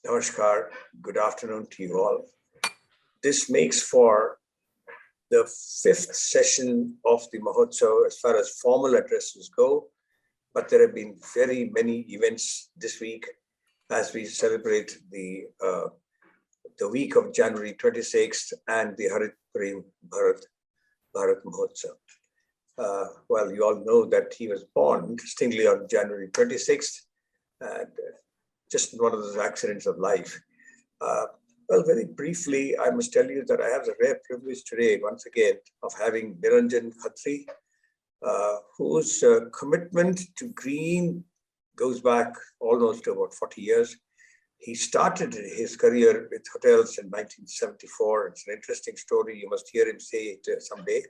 Namaskar, good afternoon to you all. This makes for the fifth session of the Mahotsav as far as formal addresses go, but there have been very many events this week as we celebrate the week of January 26th and the Harit Prem Bharat Mahotsav. Well, you all know that he was born interestingly on January 26th, and just one of those accidents of life. Well, very briefly, I must tell you that I have the rare privilege today, once again, of having Niranjan Khatri, whose commitment to green goes back almost to about 40 years. He started his career with hotels in 1974. It's an interesting story. You must hear him say it someday.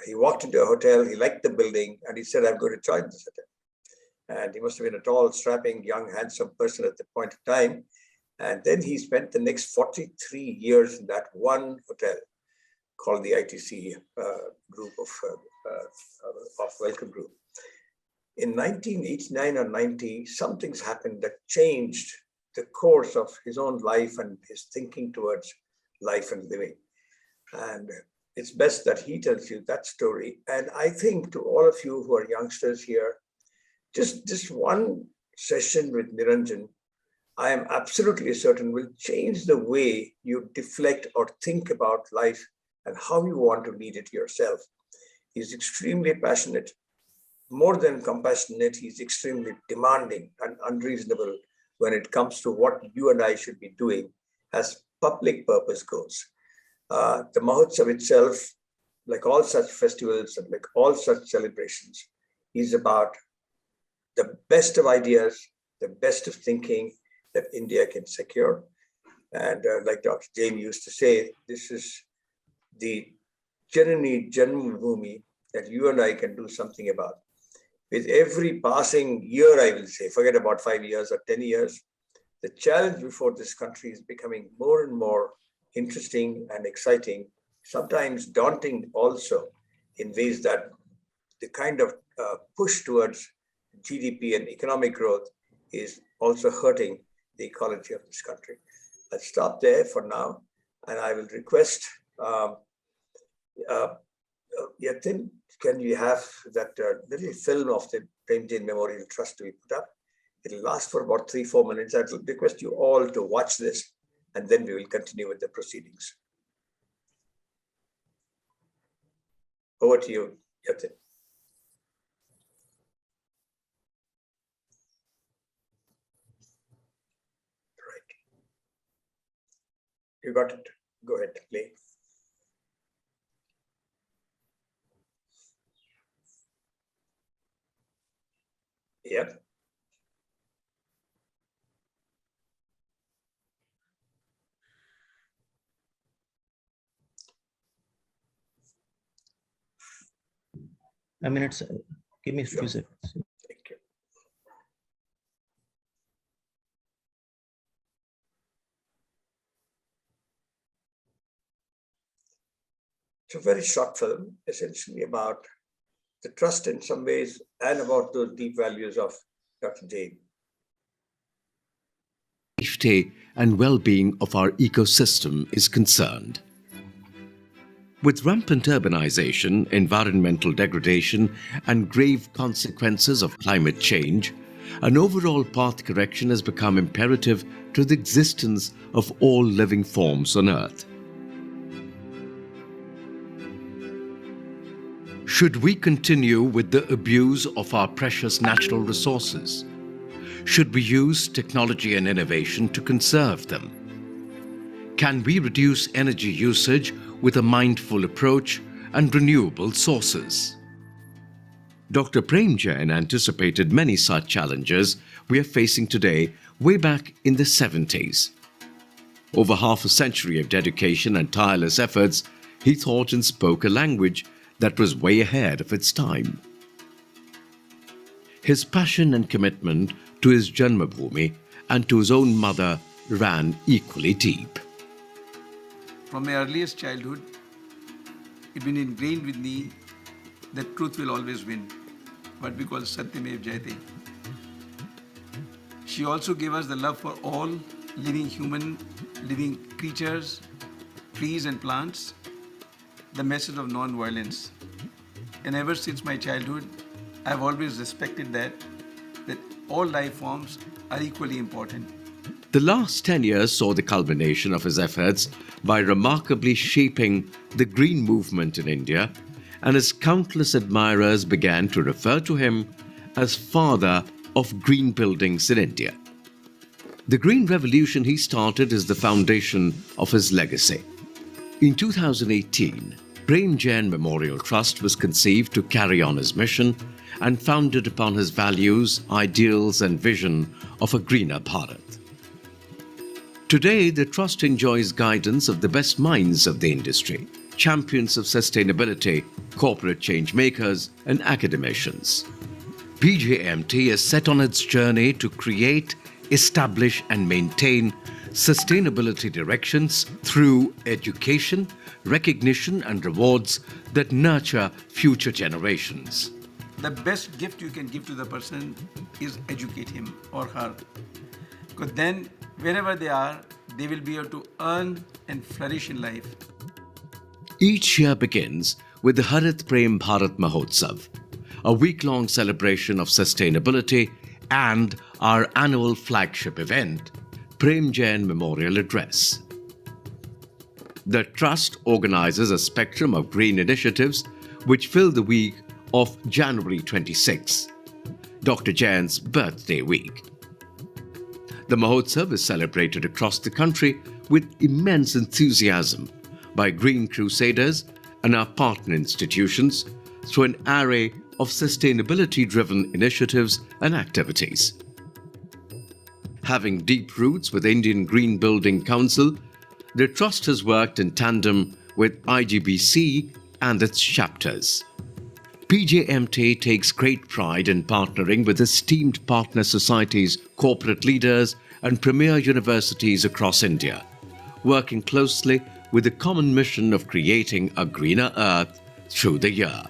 He walked into a hotel, he liked the building, and he said, I'm going to join this hotel. And he must have been a tall, strapping, young, handsome person at the point of time. And then he spent the next 43 years in that one hotel called the ITC group of Welcome Group. In 1989 or 90, something's happened that changed the course of his own life and his thinking towards life and living. And it's best that he tells you that story. And I think to all of you who are youngsters here, just one session with Niranjan, I am absolutely certain will change the way you deflect or think about life and how you want to lead it yourself. He's extremely passionate, more than compassionate. He's extremely demanding and unreasonable when it comes to what you and I should be doing as public purpose goes. The Mahotsav itself, like all such festivals and like all such celebrations, is about the best of ideas, the best of thinking that India can secure. And like Dr. Jain used to say, this is the Janani Janmabhoomi that you and I can do something about. With every passing year, I will say, forget about 5 years or 10 years, the challenge before this country is becoming more and more interesting and exciting, sometimes daunting also, in ways that the kind of push towards GDP and economic growth is also hurting the ecology of this country. I'll stop there for now, and I will request Yatin, can you have that little film of the Prem Jain Memorial Trust to be put up? It'll last for about 3-4 minutes. I'll request you all to watch this, and then we will continue with the proceedings. Over to you, Yatin. You got it. Go ahead, play. Yep. I mean, it's give me a few seconds. Thank you. It's a very short film, essentially about the trust in some ways and about those deep values of Dr. Jain. Safety and well-being of our ecosystem is concerned. With rampant urbanization, environmental degradation, and grave consequences of climate change, an overall path correction has become imperative to the existence of all living forms on Earth. Should we continue with the abuse of our precious natural resources? Should we use technology and innovation to conserve them? Can we reduce energy usage with a mindful approach and renewable sources? Dr. Prem Jain anticipated many such challenges we are facing today way back in the 70s. Over half a century of dedication and tireless efforts, he thought and spoke a language that was way ahead of its time. His passion and commitment to his Janmabhoomi and to his own mother ran equally deep. From my earliest childhood, it's been ingrained with me that truth will always win. What we call Satyamev Jayate. She also gave us the love for all living creatures, trees and plants, the message of non-violence. And ever since my childhood, I've always respected that all life forms are equally important. The last 10 years saw the culmination of his efforts by remarkably shaping the green movement in India, and his countless admirers began to refer to him as father of green buildings in India. The green revolution he started is the foundation of his legacy. In 2018, Prem Jain Memorial Trust was conceived to carry on his mission and founded upon his values, ideals, and vision of a greener Bharat. Today, the Trust enjoys guidance of the best minds of the industry, champions of sustainability, corporate change makers, and academicians. PJMT is set on its journey to create, establish, and maintain sustainability directions through education, recognition, and rewards that nurture future generations. The best gift you can give to the person is educate him or her. Because then, wherever they are, they will be able to earn and flourish in life. Each year begins with the Harit Prem Bharat Mahotsav, a week-long celebration of sustainability, and our annual flagship event, Prem Jain Memorial Address. The Trust organizes a spectrum of green initiatives which fill the week of January 26, Dr. Jain's birthday week. The Mahotsav is celebrated across the country with immense enthusiasm by Green Crusaders and our partner institutions through an array of sustainability-driven initiatives and activities. Having deep roots with Indian Green Building Council, the Trust has worked in tandem with IGBC and its chapters. PJMT takes great pride in partnering with esteemed partner societies, corporate leaders, and premier universities across India, working closely with the common mission of creating a greener earth through the year.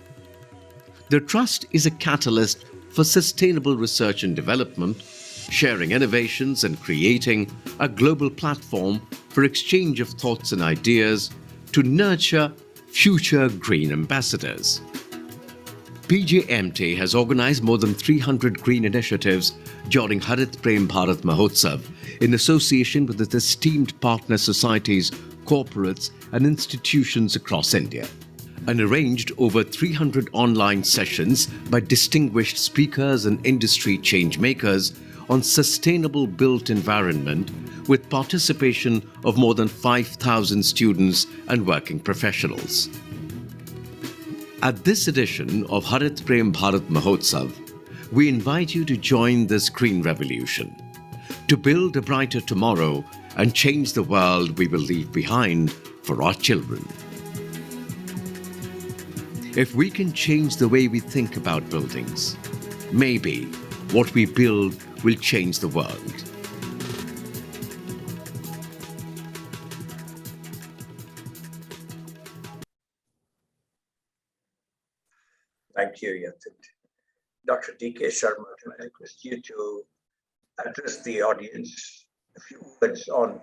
The Trust is a catalyst for sustainable research and development, sharing innovations and creating a global platform for exchange of thoughts and ideas to nurture future green ambassadors. PJMT has organized more than 300 green initiatives during Harit Prem Bharat Mahotsav in association with its esteemed partner societies, corporates, and institutions across India, and arranged over 300 online sessions by distinguished speakers and industry change makers on sustainable built environment with participation of more than 5,000 students and working professionals. At this edition of Harit Prem Bharat Mahotsav, we invite you to join this green revolution, to build a brighter tomorrow and change the world we will leave behind for our children. If we can change the way we think about buildings, maybe what we build will change the world. Thank you, Yatin. Dr. D.K. Sharma, I request you to address the audience a few words on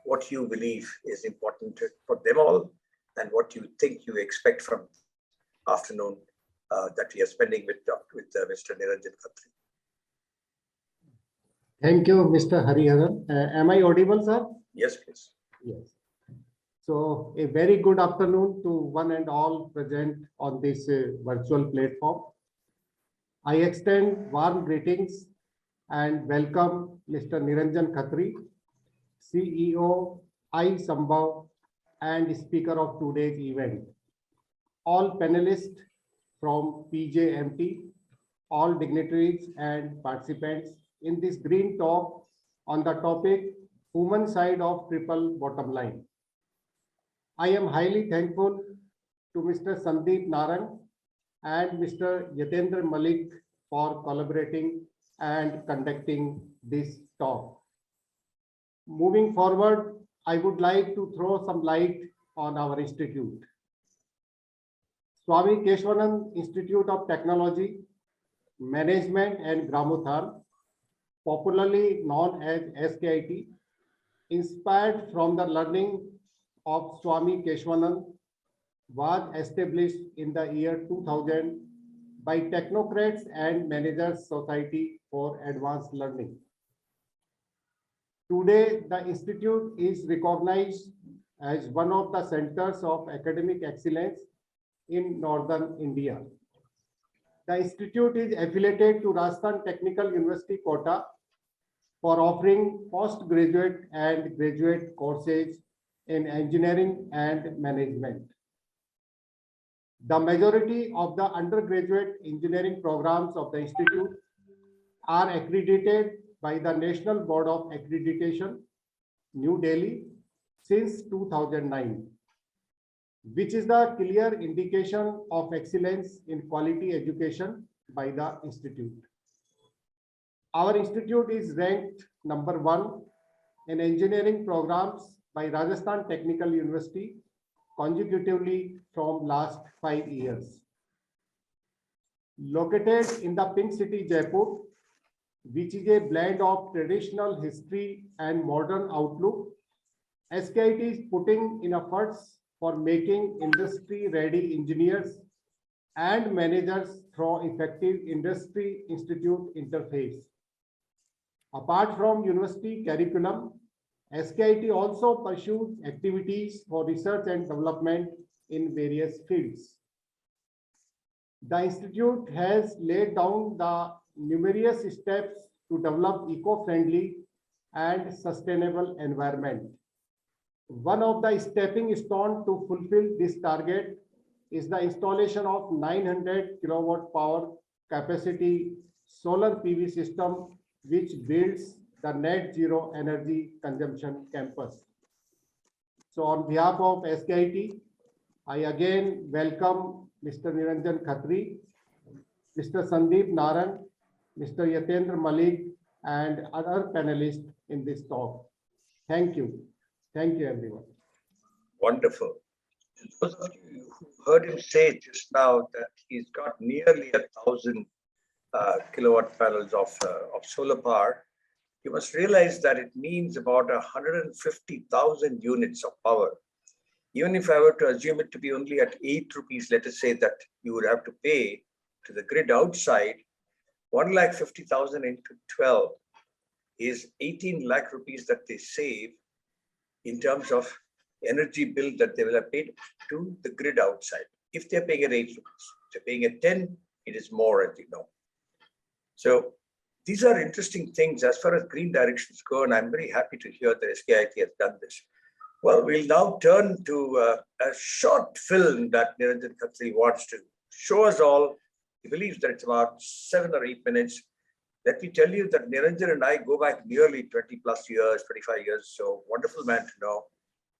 what you believe is important for them all and what you think you expect from afternoon that we are spending with Mr. Niranjan Khatri. Thank you, Mr. Hariharan. Am I audible, sir? Yes, please. Yes. So a very good afternoon to one and all present on this virtual platform. I extend warm greetings and welcome Mr. Niranjan Khatri, CEO, iSambhav, and speaker of today's event. All panelists from PJMT, all dignitaries and participants in this green talk on the topic, human side of triple bottom line. I am highly thankful to Mr. Sandeep Narang and Mr. Yatendra Malik for collaborating and conducting this talk. Moving forward, I would like to throw some light on our institute. Swami Keshwanand Institute of Technology, Management and Gramothan popularly known as SKIT, inspired from the learning of Swami Keshwanand, was established in the year 2000 by Technocrats and Managers Society for Advanced Learning. Today, the institute is recognized as one of the centers of academic excellence in northern India. The institute is affiliated to Rajasthan Technical University Kota for offering postgraduate and graduate courses in engineering and management. The majority of the undergraduate engineering programs of the institute are accredited by the National Board of Accreditation, New Delhi, since 2009, which is the clear indication of excellence in quality education by the institute. Our institute is ranked number 1 in engineering programs by Rajasthan Technical University consecutively from last 5 years. Located in the Pink City, Jaipur, which is a blend of traditional history and modern outlook, SKIT is putting in efforts for making industry-ready engineers and managers through effective industry-institute interface. Apart from university curriculum, SKIT also pursues activities for research and development in various fields. The institute has laid down the numerous steps to develop eco-friendly and sustainable environment. One of the stepping stones to fulfill this target is the installation of 900 kilowatt power capacity solar PV system, which builds the net zero energy consumption campus. So on behalf of SKIT, I again welcome Mr. Niranjan Khatri, Mr. Sandeep Naran, Mr. Yatendra Malik, and other panelists in this talk. Thank you. Thank you, everyone. Wonderful. Those of you who heard him say just now that he's got nearly 1,000 kilowatt panels of solar power, you must realize that it means about 150,000 units of power. Even if I were to assume it to be only at 8 rupees, let us say that you would have to pay to the grid outside, 1,50,000 into 12 is 18 lakh rupees that they save in terms of energy bill that they will have paid to the grid outside. If they're paying at 8 rupees, if they're paying at 10, it is more, as you know. So these are interesting things as far as green directions go, and I'm very happy to hear that SKIT has done this. Well, we'll now turn to a short film that Niranjan Khatri wants to show us all. He believes that it's about 7 or 8 minutes. Let me tell you that Niranjan and I go back nearly 20 plus years, 25 years. So wonderful man to know.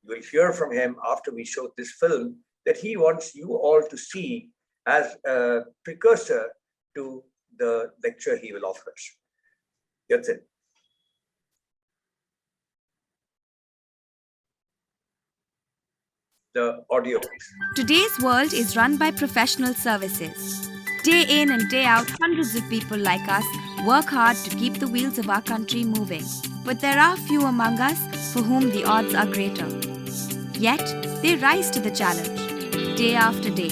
You will hear from him after we show this film that he wants you all to see as a precursor to the lecture he will offer us. That's it. The audio. Today's world is run by professional services. Day in and day out, hundreds of people like us work hard to keep the wheels of our country moving. But there are few among us for whom the odds are greater. Yet, they rise to the challenge, day after day.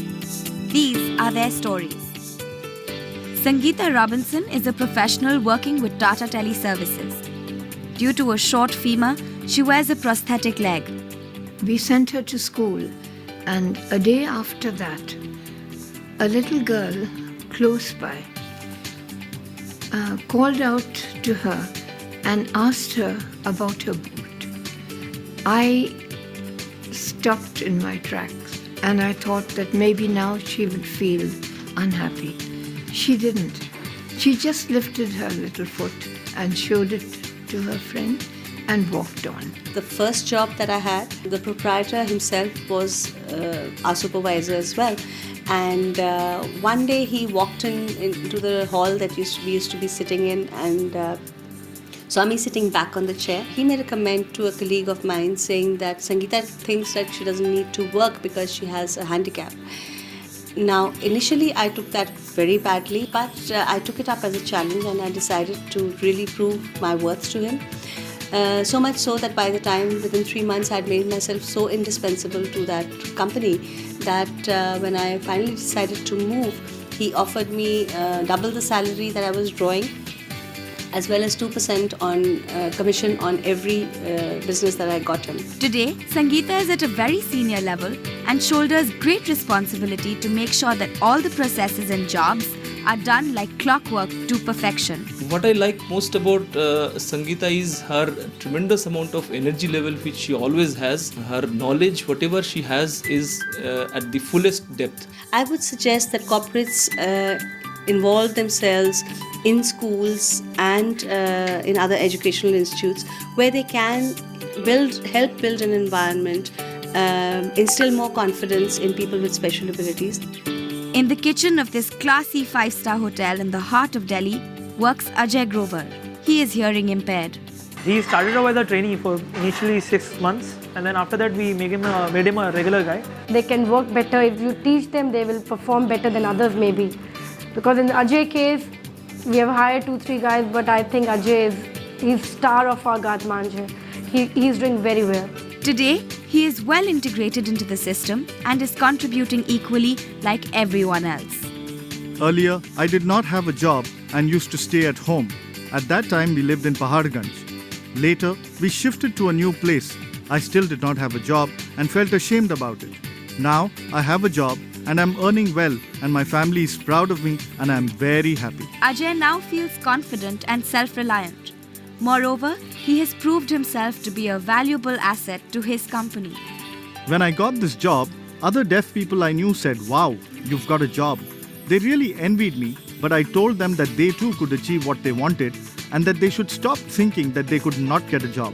These are their stories. Sangeeta Robinson is a professional working with Tata Teleservices. Due to a short femur, she wears a prosthetic leg. We sent her to school, and a day after that, a little girl close by called out to her and asked her about her boot. I stopped in my tracks, and I thought that maybe now she would feel unhappy. She didn't. She just lifted her little foot and showed it to her friend and walked on. The first job that I had, the proprietor himself was our supervisor as well. And one day he walked into the hall that we used to be sitting in, and saw me sitting back on the chair. He made a comment to a colleague of mine saying that Sangeeta thinks that she doesn't need to work because she has a handicap. Now, initially, I took that very badly, but I took it up as a challenge and I decided to really prove my worth to him. So much so that by the time, within 3 months, I had made myself so indispensable to that company that when I finally decided to move, he offered me double the salary that I was drawing, as well as 2% on commission on every business that I got him. Today, Sangeeta is at a very senior level and shoulders great responsibility to make sure that all the processes and jobs are done like clockwork to perfection. What I like most about Sangeeta is her tremendous amount of energy level which she always has. Her knowledge, whatever she has, is at the fullest depth. I would suggest that corporates involve themselves in schools and in other educational institutes where they can help build an environment, instill more confidence in people with special abilities. In the kitchen of this classy 5-star hotel in the heart of Delhi works Ajay Grover. He is hearing impaired. He started out as a trainee for initially 6 months, and then after that we made him a regular guy. They can work better. If you teach them, they will perform better than others maybe. Because in Ajay case, we have hired 2-3 guys, but I think Ajay he's star of our Gatmanje. He's doing very well. Today, he is well integrated into the system and is contributing equally like everyone else. Earlier, I did not have a job and used to stay at home. At that time, we lived in Paharganj. Later, we shifted to a new place. I still did not have a job and felt ashamed about it. Now, I have a job and I'm earning well, and my family is proud of me and I'm very happy. Ajay now feels confident and self-reliant. Moreover, he has proved himself to be a valuable asset to his company. When I got this job, other deaf people I knew said, "Wow, you've got a job." They really envied me, but I told them that they too could achieve what they wanted and that they should stop thinking that they could not get a job.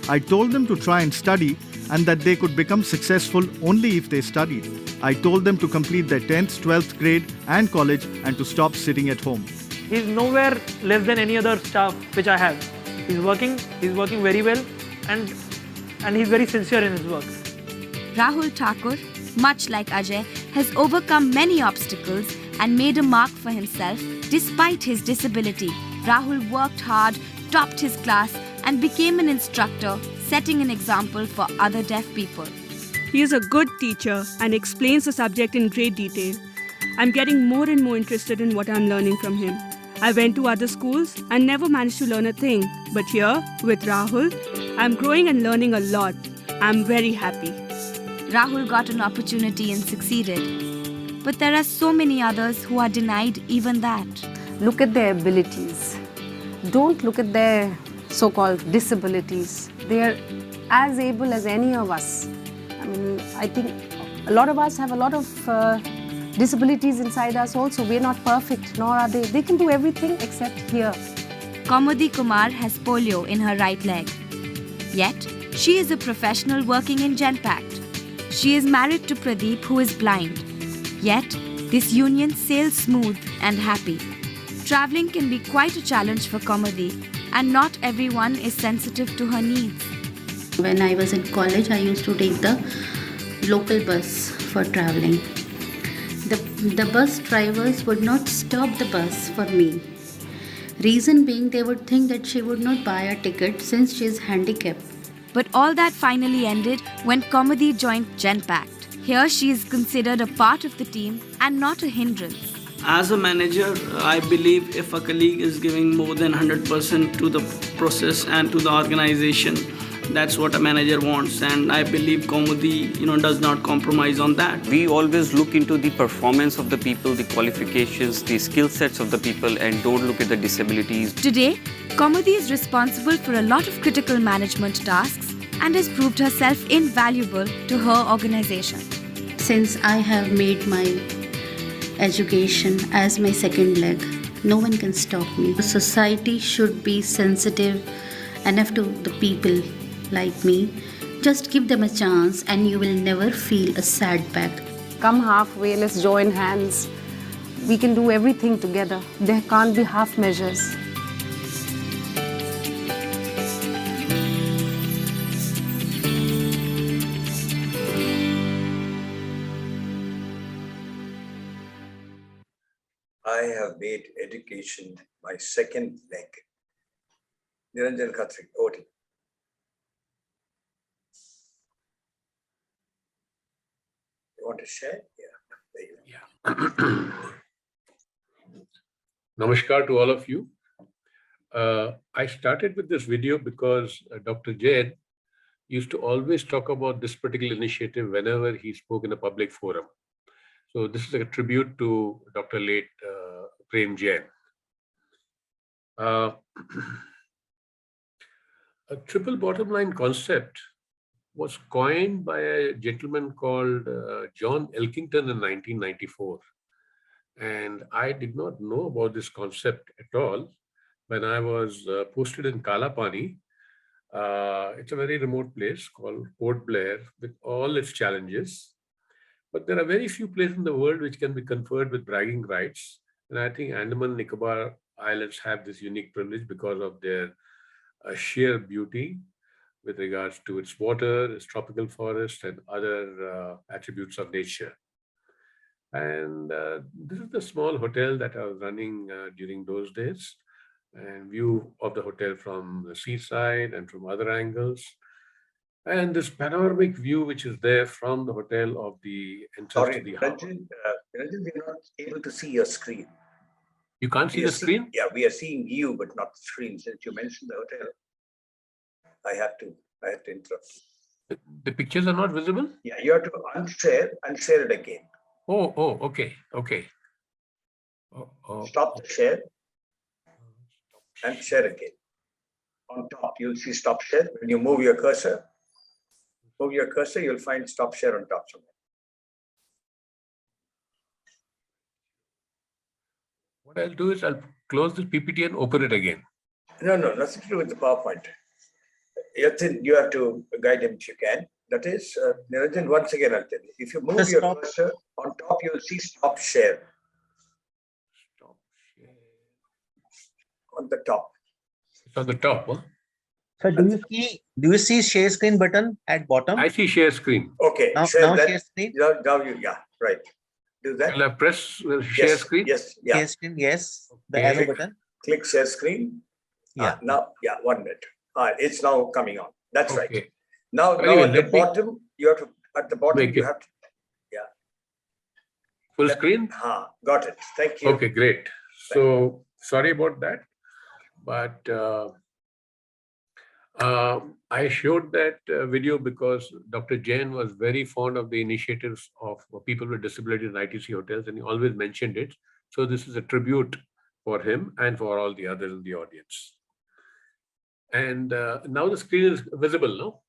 I told them to try and study and that they could become successful only if they studied. I told them to complete their 10th, 12th grade and college and to stop sitting at home. He's nowhere less than any other staff which I have. He's working very well, and he's very sincere in his work. Rahul Thakur, much like Ajay, has overcome many obstacles and made a mark for himself despite his disability. Rahul worked hard, topped his class and became an instructor, setting an example for other deaf people. He is a good teacher and explains the subject in great detail. I'm getting more and more interested in what I'm learning from him. I went to other schools and never managed to learn a thing. But here, with Rahul, I'm growing and learning a lot. I'm very happy. Rahul got an opportunity and succeeded. But there are so many others who are denied even that. Look at their abilities. Don't look at their so-called disabilities. They are as able as any of us. I think a lot of us have a lot of disabilities inside us also. We're not perfect, nor are they. They can do everything except hear. Kaumudi Kumar has polio in her right leg. Yet, she is a professional working in Genpact. She is married to Pradeep, who is blind. Yet, this union sails smooth and happy. Traveling can be quite a challenge for Kaumudi, and not everyone is sensitive to her needs. When I was in college, I used to take the local bus for traveling. The bus drivers would not stop the bus for me. Reason being, they would think that she would not buy a ticket since she is handicapped. But all that finally ended when Kaumudi joined Genpact. Here she is considered a part of the team and not a hindrance. As a manager, I believe if a colleague is giving more than 100% to the process and to the organization, that's what a manager wants, and I believe Kaumudi, does not compromise on that. We always look into the performance of the people, the qualifications, the skill sets of the people, and don't look at the disabilities. Today, Kaumudi is responsible for a lot of critical management tasks and has proved herself invaluable to her organization. Since I have made my education as my second leg, no one can stop me. The society should be sensitive enough to the people like me. Just give them a chance and you will never feel a setback. Come halfway, let's join hands. We can do everything together. There can't be half measures. I have made education my second leg. Niranjan Khatri, over to you. You want to share? Yeah. There you go. Namaskar to all of you. I started with this video because Dr. Jain used to always talk about this particular initiative whenever he spoke in a public forum. So this is a tribute to Dr. late Prem Jain. A triple bottom line concept was coined by a gentleman called John Elkington in 1994. And I did not know about this concept at all when I was posted in Kalapani. It's a very remote place called Port Blair with all its challenges. But there are very few places in the world which can be conferred with bragging rights. And I think Andaman Nicobar Islands have this unique privilege because of their sheer beauty with regards to its water, its tropical forest, and other attributes of nature. And this is the small hotel that I was running during those days, and view of the hotel from the seaside and from other angles. And this panoramic view, which is there from the hotel of the entrance to the harbor. Niranjan, we're not able to see your screen. You can't see the screen? Yeah, we are seeing you, but not the screen. Since you mentioned the hotel, I had to interrupt you. The pictures are not visible? Yeah, you have to unshare and share it again. Oh, okay. Stop the share and share again. On top, you'll see stop share. When you move your cursor, you'll find stop share on top somewhere. What I'll do is I'll close this PPT and open it again. No, nothing to do with the PowerPoint. Yatin, you have to guide him if you can. That is, Niranjan, once again, I'll tell you. If you move your cursor, on top you'll see stop share. Stop share. On the top. It's on the top, huh? So do you see share screen button at bottom? I see share screen. Okay. Now share screen. Now you, yeah, right. Do that. Will I press share screen? Yes, yeah. Share screen, yes. The Okay. arrow button. Click share screen. Yeah. Now, yeah, 1 minute. It's now coming on. That's right. Okay. Now Anyway, at the bottom, you have to, at the bottom, Make you it have to, full screen? got it. Thank you. Okay, great. So sorry about that, but I showed that video because Dr. Jain was very fond of the initiatives of people with disabilities in ITC hotels, and he always mentioned it. So this is a tribute for him and for all the others in the audience. And now the screen is visible, no?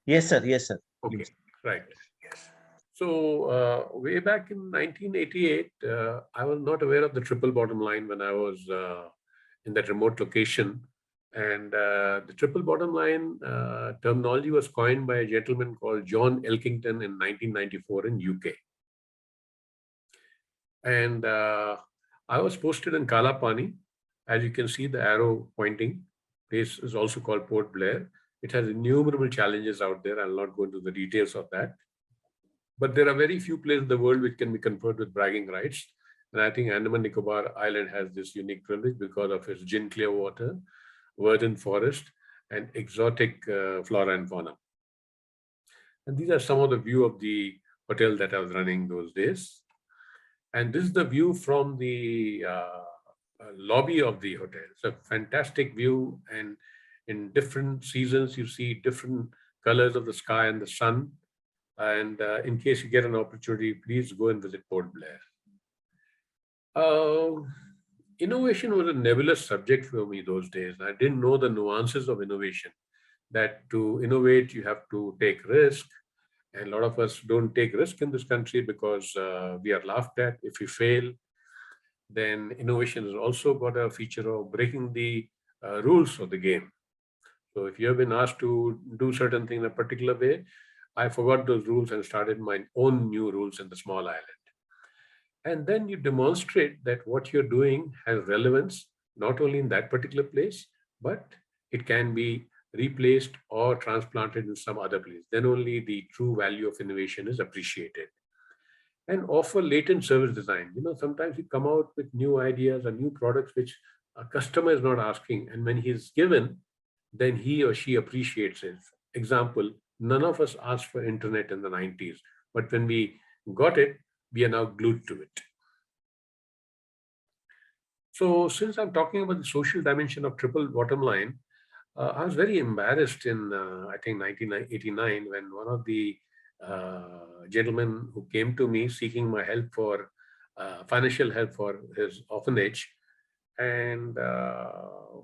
Yes, sir. Yes, sir. Okay, right. Yes. So way back in 1988, I was not aware of the triple bottom line when I was in that remote location. And the triple bottom line terminology was coined by a gentleman called John Elkington in 1994 in UK. And I was posted in Kalapani. As you can see, the arrow pointing. This is also called Port Blair. It has innumerable challenges out there. I'll not go into the details of that. But there are very few places in the world which can be conferred with bragging rights. And I think Andaman Nicobar Island has this unique privilege because of its gin clear water, virgin forest, and exotic flora and fauna. And these are some of the view of the hotel that I was running those days. And this is the view from the lobby of the hotel. It's a fantastic view, and in different seasons you see different colors of the sky and the sun. And in case you get an opportunity, please go and visit Port Blair. Innovation was a nebulous subject for me those days. I didn't know the nuances of innovation, that to innovate you have to take risk, and a lot of us don't take risk in this country because we are laughed at if we fail. Then innovation has also got a feature of breaking the rules of the game. So if you have been asked to do certain things in a particular way, I forgot those rules and started my own new rules in the small island. And then you demonstrate that what you're doing has relevance, not only in that particular place, but it can be replaced or transplanted in some other place. Then only the true value of innovation is appreciated. and offer latent service design. Sometimes we come out with new ideas or new products which a customer is not asking. And when he's given, then he or she appreciates it. Example, none of us asked for internet in the 90s, but when we got it, we are now glued to it. So since I'm talking about the social dimension of triple bottom line, I was very embarrassed in, I think, 1989, when one of the gentlemen who came to me seeking my help for financial help for his orphanage, and our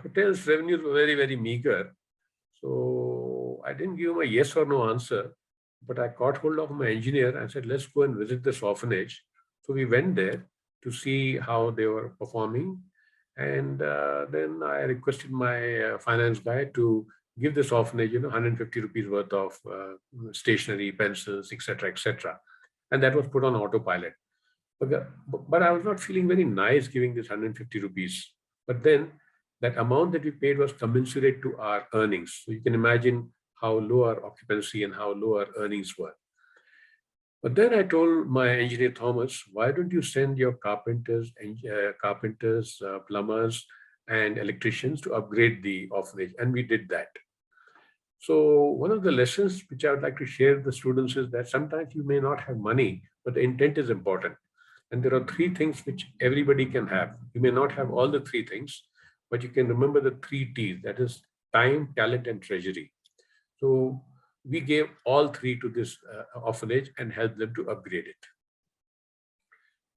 hotel's revenues were very, very meager. So I didn't give him a yes or no answer, but I caught hold of my engineer and said, let's go and visit this orphanage. So we went there to see how they were performing. And then I requested my finance guy to give this orphanage, 150 rupees worth of stationery, pencils, etc., etc. And that was put on autopilot. But I was not feeling very nice giving this 150 rupees. But then that amount that we paid was commensurate to our earnings. So you can imagine how low our occupancy and how low our earnings were. But then I told my engineer Thomas, why don't you send your carpenters, plumbers, and electricians to upgrade the orphanage? And we did that. So one of the lessons which I would like to share with the students is that sometimes you may not have money, but the intent is important. And there are three things which everybody can have. You may not have all the three things, but you can remember the 3 T's, that is time, talent, and treasury. So we gave all 3 to this orphanage and helped them to upgrade it.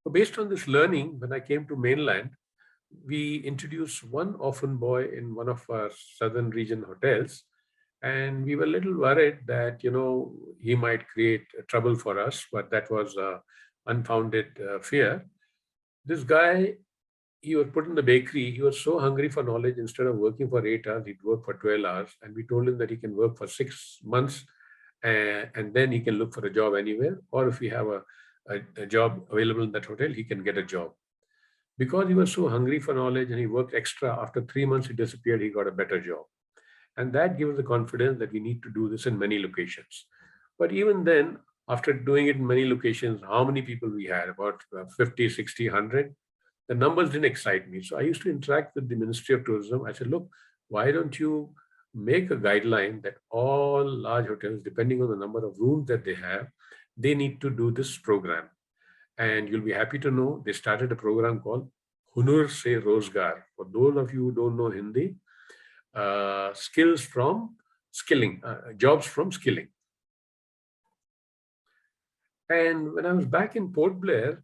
So based on this learning, when I came to mainland, we introduced one orphan boy in one of our southern region hotels. And we were a little worried that, he might create trouble for us, but that was unfounded fear. This guy, he was put in the bakery. He was so hungry for knowledge. Instead of working for 8 hours, he'd work for 12 hours. And we told him that he can work for 6 months and then he can look for a job anywhere. Or if we have a job available in that hotel, he can get a job. Because he was so hungry for knowledge and he worked extra, after 3 months, he disappeared, he got a better job. And that gives the confidence that we need to do this in many locations. But even then, after doing it in many locations, how many people we had? About 50, 60, 100. The numbers didn't excite me. So I used to interact with the Ministry of Tourism. I said, look, why don't you make a guideline that all large hotels, depending on the number of rooms that they have, they need to do this program. And you'll be happy to know they started a program called Hunur Se Rozgar. For those of you who don't know Hindi, skills from skilling, jobs from skilling. And when I was back in Port Blair,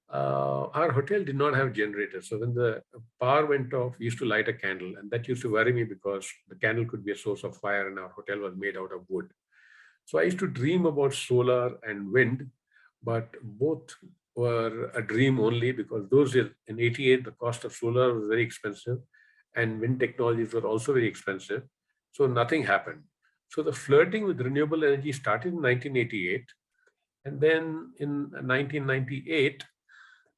our hotel did not have generators. So when the power went off, we used to light a candle. And that used to worry me because the candle could be a source of fire and our hotel was made out of wood. So I used to dream about solar and wind, but both were a dream only because those days in 88, the cost of solar was very expensive and wind technologies were also very expensive. So nothing happened. So the flirting with renewable energy started in 1988. And then in 1998,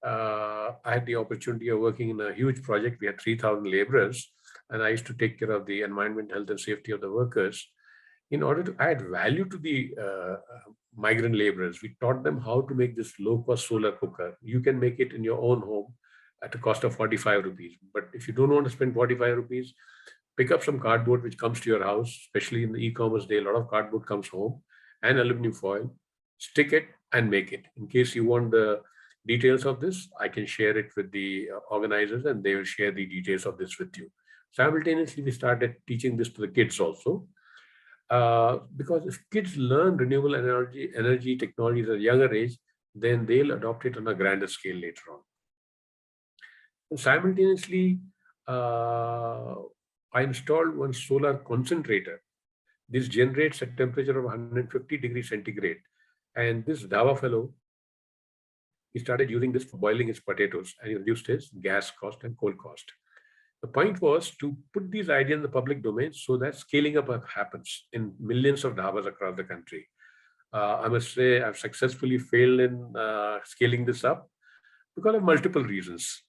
I had the opportunity of working in a huge project. We had 3,000 laborers, and I used to take care of the environment, health, and safety of the workers. In order to add value to the migrant laborers, we taught them how to make this low-cost solar cooker. You can make it in your own home at a cost of 45 rupees. But if you don't want to spend 45 rupees, pick up some cardboard which comes to your house, especially in the e-commerce day, a lot of cardboard comes home, and aluminum foil, stick it and make it. In case you want the details of this, I can share it with the organizers and they will share the details of this with you. Simultaneously, we started teaching this to the kids also. Because if kids learn renewable energy technologies at a younger age, then they'll adopt it on a grander scale later on. And simultaneously, I installed one solar concentrator. This generates a temperature of 150 degrees centigrade. And this Dhaba fellow, he started using this for boiling his potatoes and he reduced his gas cost and coal cost. The point was to put these ideas in the public domain so that scaling up happens in millions of dhabas across the country. I must say I've successfully failed in scaling this up because of multiple reasons.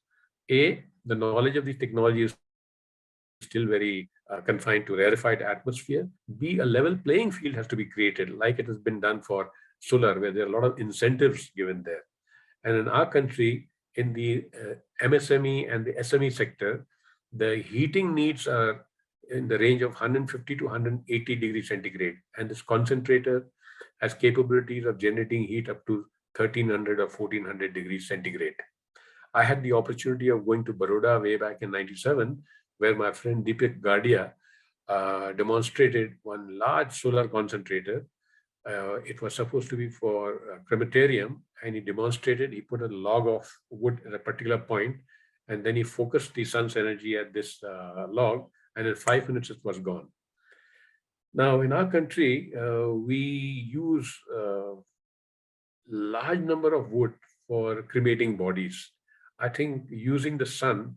A, the knowledge of these technologies is still very confined to rarefied atmosphere. B, a level playing field has to be created like it has been done for solar, where there are a lot of incentives given there. And in our country, in the MSME and the SME sector, the heating needs are in the range of 150 to 180 degrees centigrade. And this concentrator has capabilities of generating heat up to 1300 or 1400 degrees centigrade. I had the opportunity of going to Baroda way back in 97, where my friend Deepak Gadia demonstrated one large solar concentrator. It was supposed to be for a crematorium, and he demonstrated, he put a log of wood at a particular point, and then he focused the sun's energy at this log, and in 5 minutes it was gone. Now, in our country, we use large number of wood for cremating bodies. I think using the sun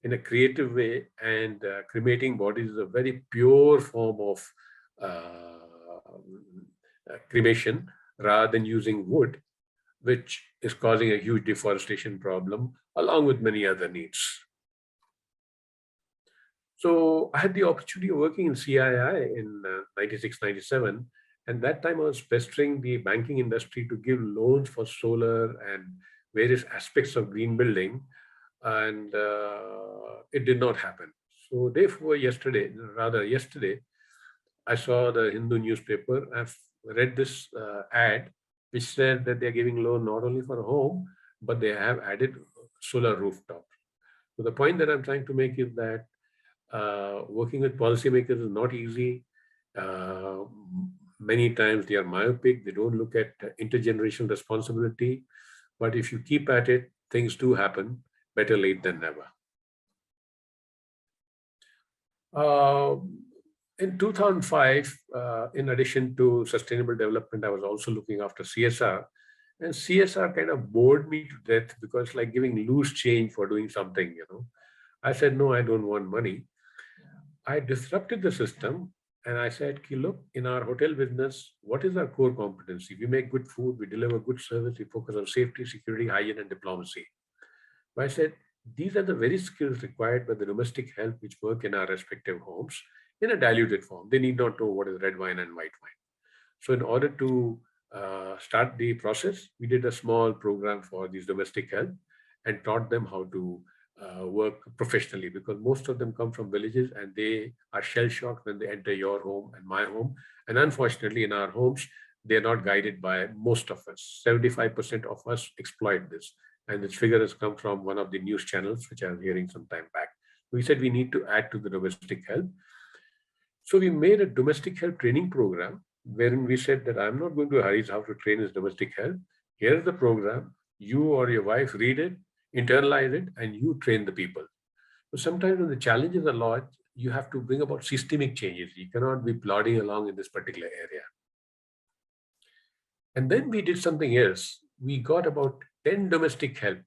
in a creative way and cremating bodies is a very pure form of cremation rather than using wood, which is causing a huge deforestation problem along with many other needs. So I had the opportunity of working in CII in 96, 97. And that time I was pestering the banking industry to give loans for solar and various aspects of green building. And it did not happen. So therefore, yesterday, I saw the Hindu newspaper. I've read this ad, which said that they're giving loan not only for a home, but they have added solar rooftop. So the point that I'm trying to make is that working with policymakers is not easy. Many times they are myopic. They don't look at intergenerational responsibility. But if you keep at it, things do happen. Better late than never. In 2005, in addition to sustainable development, I was also looking after CSR. And CSR kind of bored me to death because like giving loose change for doing something, you know. I said, no, I don't want money. I disrupted the system and I said, look, in our hotel business, what is our core competency? We make good food, we deliver good service, we focus on safety, security, hygiene, and diplomacy. But I said, these are the very skills required by the domestic help which work in our respective homes in a diluted form. They need not know what is red wine and white wine. So in order to start the process, we did a small program for these domestic help and taught them how to work professionally, because most of them come from villages and they are shell-shocked when they enter your home and my home. And unfortunately, in our homes, they're not guided by most of us. 75% of us exploit this. And this figure has come from one of the news channels, which I was hearing some time back. We said we need to add to the domestic help. So we made a domestic help training program wherein we said that I'm not going to Hari's how to train his domestic help. Here's the program. You or your wife read it, internalize it, and you train the people. So sometimes when the challenges are large, you have to bring about systemic changes. You cannot be plodding along in this particular area. And then we did something else. We got about 10 domestic help.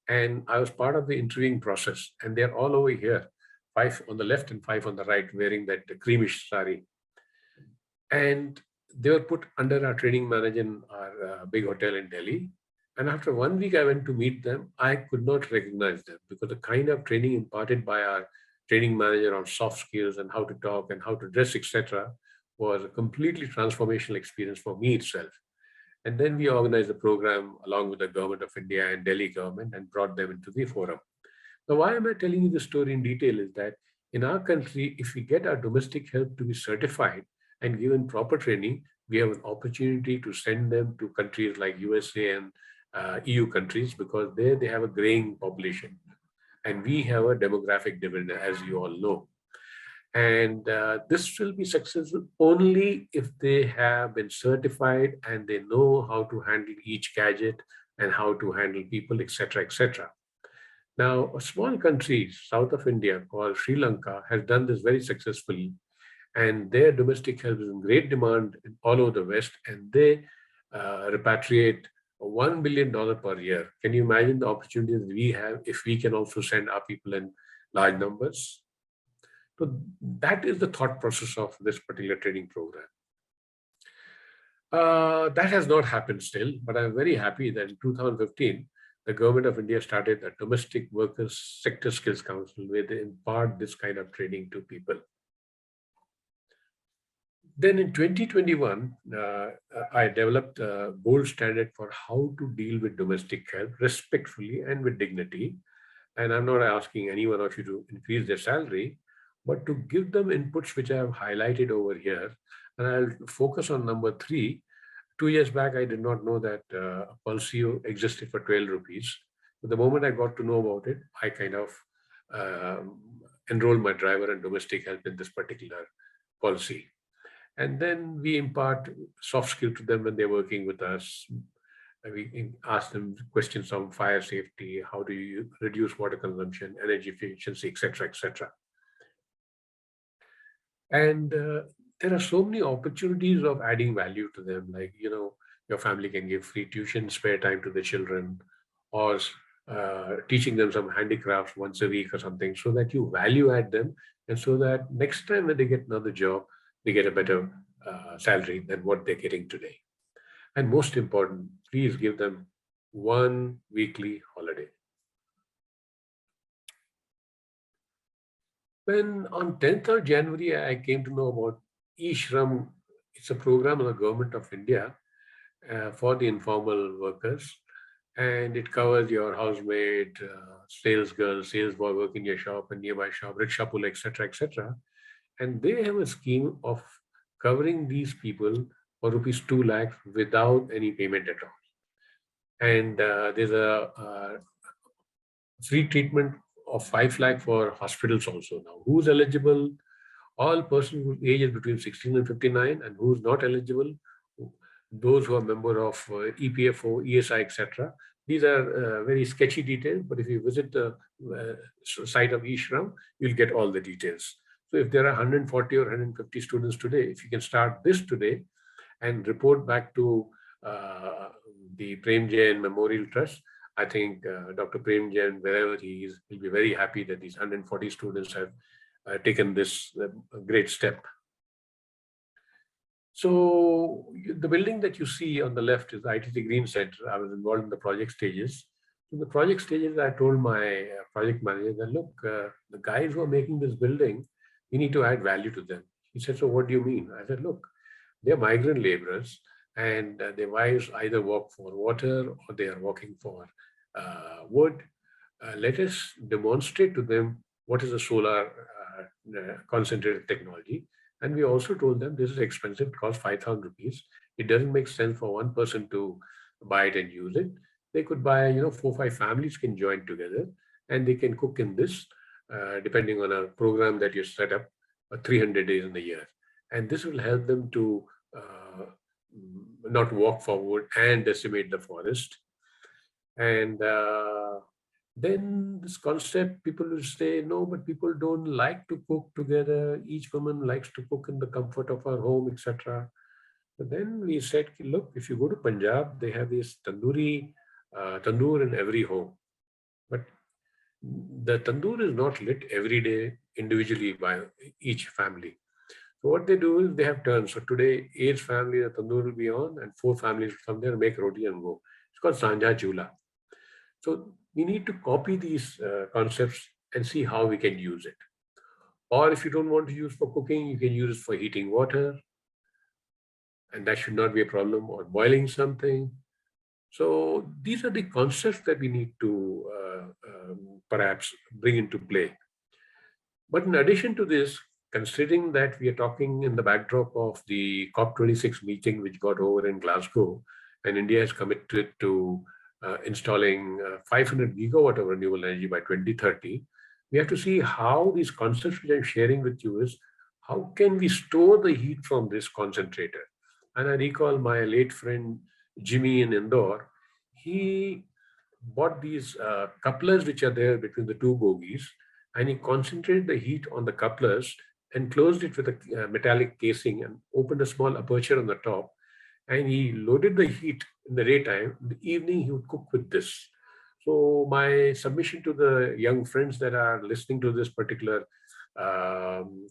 And I was part of the interviewing process. And they're all over here, 5 on the left and 5 on the right, wearing that creamish sari. And they were put under our training manager in our big hotel in Delhi. And after 1 week, I went to meet them. I could not recognize them because the kind of training imparted by our training manager on soft skills and how to talk and how to dress, etc., was a completely transformational experience for me itself. And then we organized a program along with the government of India and Delhi government and brought them into the forum. Now, why am I telling you this story in detail is that in our country, if we get our domestic help to be certified and given proper training, we have an opportunity to send them to countries like USA and EU countries, because there they have a graying population. And we have a demographic dividend, as you all know. And this will be successful only if they have been certified and they know how to handle each gadget and how to handle people, etc., etc. Now, a small country south of India called Sri Lanka has done this very successfully, and their domestic help is in great demand all over the West, and they repatriate $1 billion per year. Can you imagine the opportunities we have if we can also send our people in large numbers? So that is the thought process of this particular training program. That has not happened still, but I'm very happy that in 2015, the government of India started a Domestic Workers Sector Skills Council where they impart this kind of training to people. Then in 2021, I developed a gold standard for how to deal with domestic help respectfully and with dignity. And I'm not asking any one of you to increase their salary, but to give them inputs which I have highlighted over here. And I'll focus on number 3. 2 years back, I did not know that Pulseo existed for 12 rupees. But the moment I got to know about it, I kind of enrolled my driver and domestic help in this particular policy. And then we impart soft skill to them when they're working with us. We ask them questions on fire safety, how do you reduce water consumption, energy efficiency, etc., etc. And there are so many opportunities of adding value to them, like, your family can give free tuition, spare time to the children, or teaching them some handicrafts once a week or something, so that you value add them, and so that next time when they get another job, they get a better salary than what they're getting today. And most important, please give them 1 weekly holiday. When on 10th of January, I came to know about eShram. It's a program of the Government of India for the informal workers. And it covers your housemaid, sales girl, sales boy work in your shop and nearby shop, rickshaw puller, etc., etc. And they have a scheme of covering these people for rupees 2 lakhs without any payment at all. And there's a free treatment of 5 lakh for hospitals also now. Who's eligible? All persons whose age is between 16 and 59, and who's not eligible, those who are member of EPFO, ESI, etc. These are very sketchy details, but if you visit the site of eShram, you'll get all the details. So if there are 140 or 150 students today, if you can start this today and report back to the Prem Jain Memorial Trust, I think Dr. Prem Jain, wherever he is, will be very happy that these 140 students have taken this great step. So the building that you see on the left is the ITC Green Center. I was involved in the project stages. In the project stages, I told my project manager that, look, the guys who are making this building, we need to add value to them. He said, so what do you mean? I said, look, they're migrant laborers, and their wives either work for water or they are working for wood. Let us demonstrate to them what is a solar concentrated technology. And we also told them this is expensive, it costs 5,000 rupees. It doesn't make sense for one person to buy it and use it. They could buy, 4 or 5 families can join together and they can cook in this, depending on a program that you set up, 300 days in the year. And this will help them to not walk forward and decimate the forest. And then this concept, people will say, no, but people don't like to cook together. Each woman likes to cook in the comfort of her home, etc. But then we said, look, if you go to Punjab, they have this tandoor in every home. But the tandoor is not lit every day individually by each family. So what they do is they have turns. So today, 8 families, the tandoor will be on, and 4 families will come there and make roti and go. It's called Sanja Chula. So we need to copy these concepts and see how we can use it. Or if you don't want to use for cooking, you can use it for heating water. And that should not be a problem, or boiling something. So these are the concepts that we need to perhaps bring into play. But in addition to this, considering that we are talking in the backdrop of the COP26 meeting, which got over in Glasgow, and India has committed to installing 500 gigawatt of renewable energy by 2030, we have to see how these concepts which I'm sharing with you is, how can we store the heat from this concentrator? And I recall my late friend Jimmy in Indore, he bought these couplers which are there between the 2 bogies, and he concentrated the heat on the couplers and closed it with a metallic casing and opened a small aperture on the top. And he loaded the heat in the daytime. In the evening, he would cook with this. So my submission to the young friends that are listening to this particular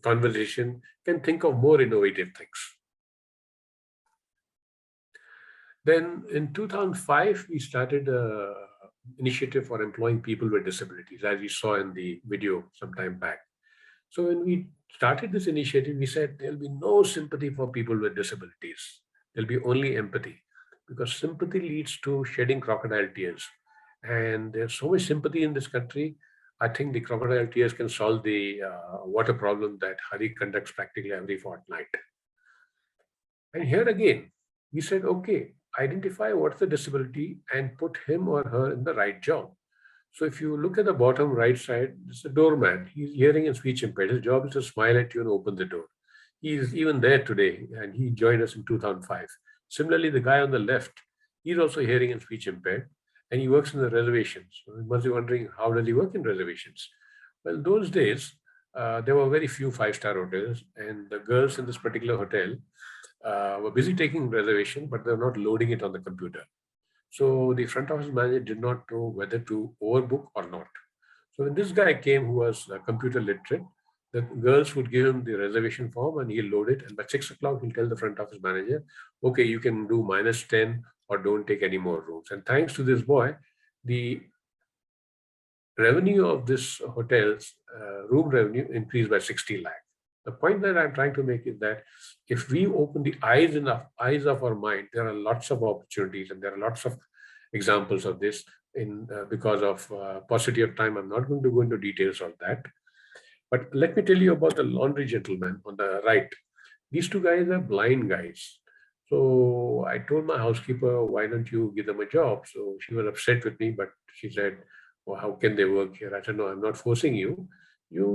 conversation can think of more innovative things. Then in 2005, we started an initiative for employing people with disabilities, as we saw in the video some time back. So when we started this initiative, we said there'll be no sympathy for people with disabilities. There'll be only empathy, because sympathy leads to shedding crocodile tears. And there's so much sympathy in this country. I think the crocodile tears can solve the water problem that Hari conducts practically every fortnight. And here again, we said, okay, identify what's the disability and put him or her in the right job. So if you look at the bottom right side, it's a doorman. He's hearing and speech impaired. His job is to smile at you and open the door. He's even there today, and he joined us in 2005. Similarly, the guy on the left, he's also hearing and speech impaired, and he works in the reservations. So you must be wondering, how does he work in reservations? Well, those days, there were very few five-star hotels, and the girls in this particular hotel were busy taking reservation, but they're not loading it on the computer. So the front office manager did not know whether to overbook or not. So when this guy came, who was computer literate, the girls would give him the reservation form and he'll load it. And by 6 o'clock, he'll tell the front office manager, okay, you can do -10 or don't take any more rooms. And thanks to this boy, the revenue of this hotel's room revenue increased by 60 lakh. The point that I'm trying to make is that if we open the eyes of our mind, there are lots of opportunities, and there are lots of examples of this. Because of paucity of time, I'm not going to go into details of that. But let me tell you about the laundry gentleman on the right. These two guys are blind guys. So I told my housekeeper, why don't you give them a job? So she was upset with me, but she said, well, how can they work here? I said, no, I'm not forcing you. You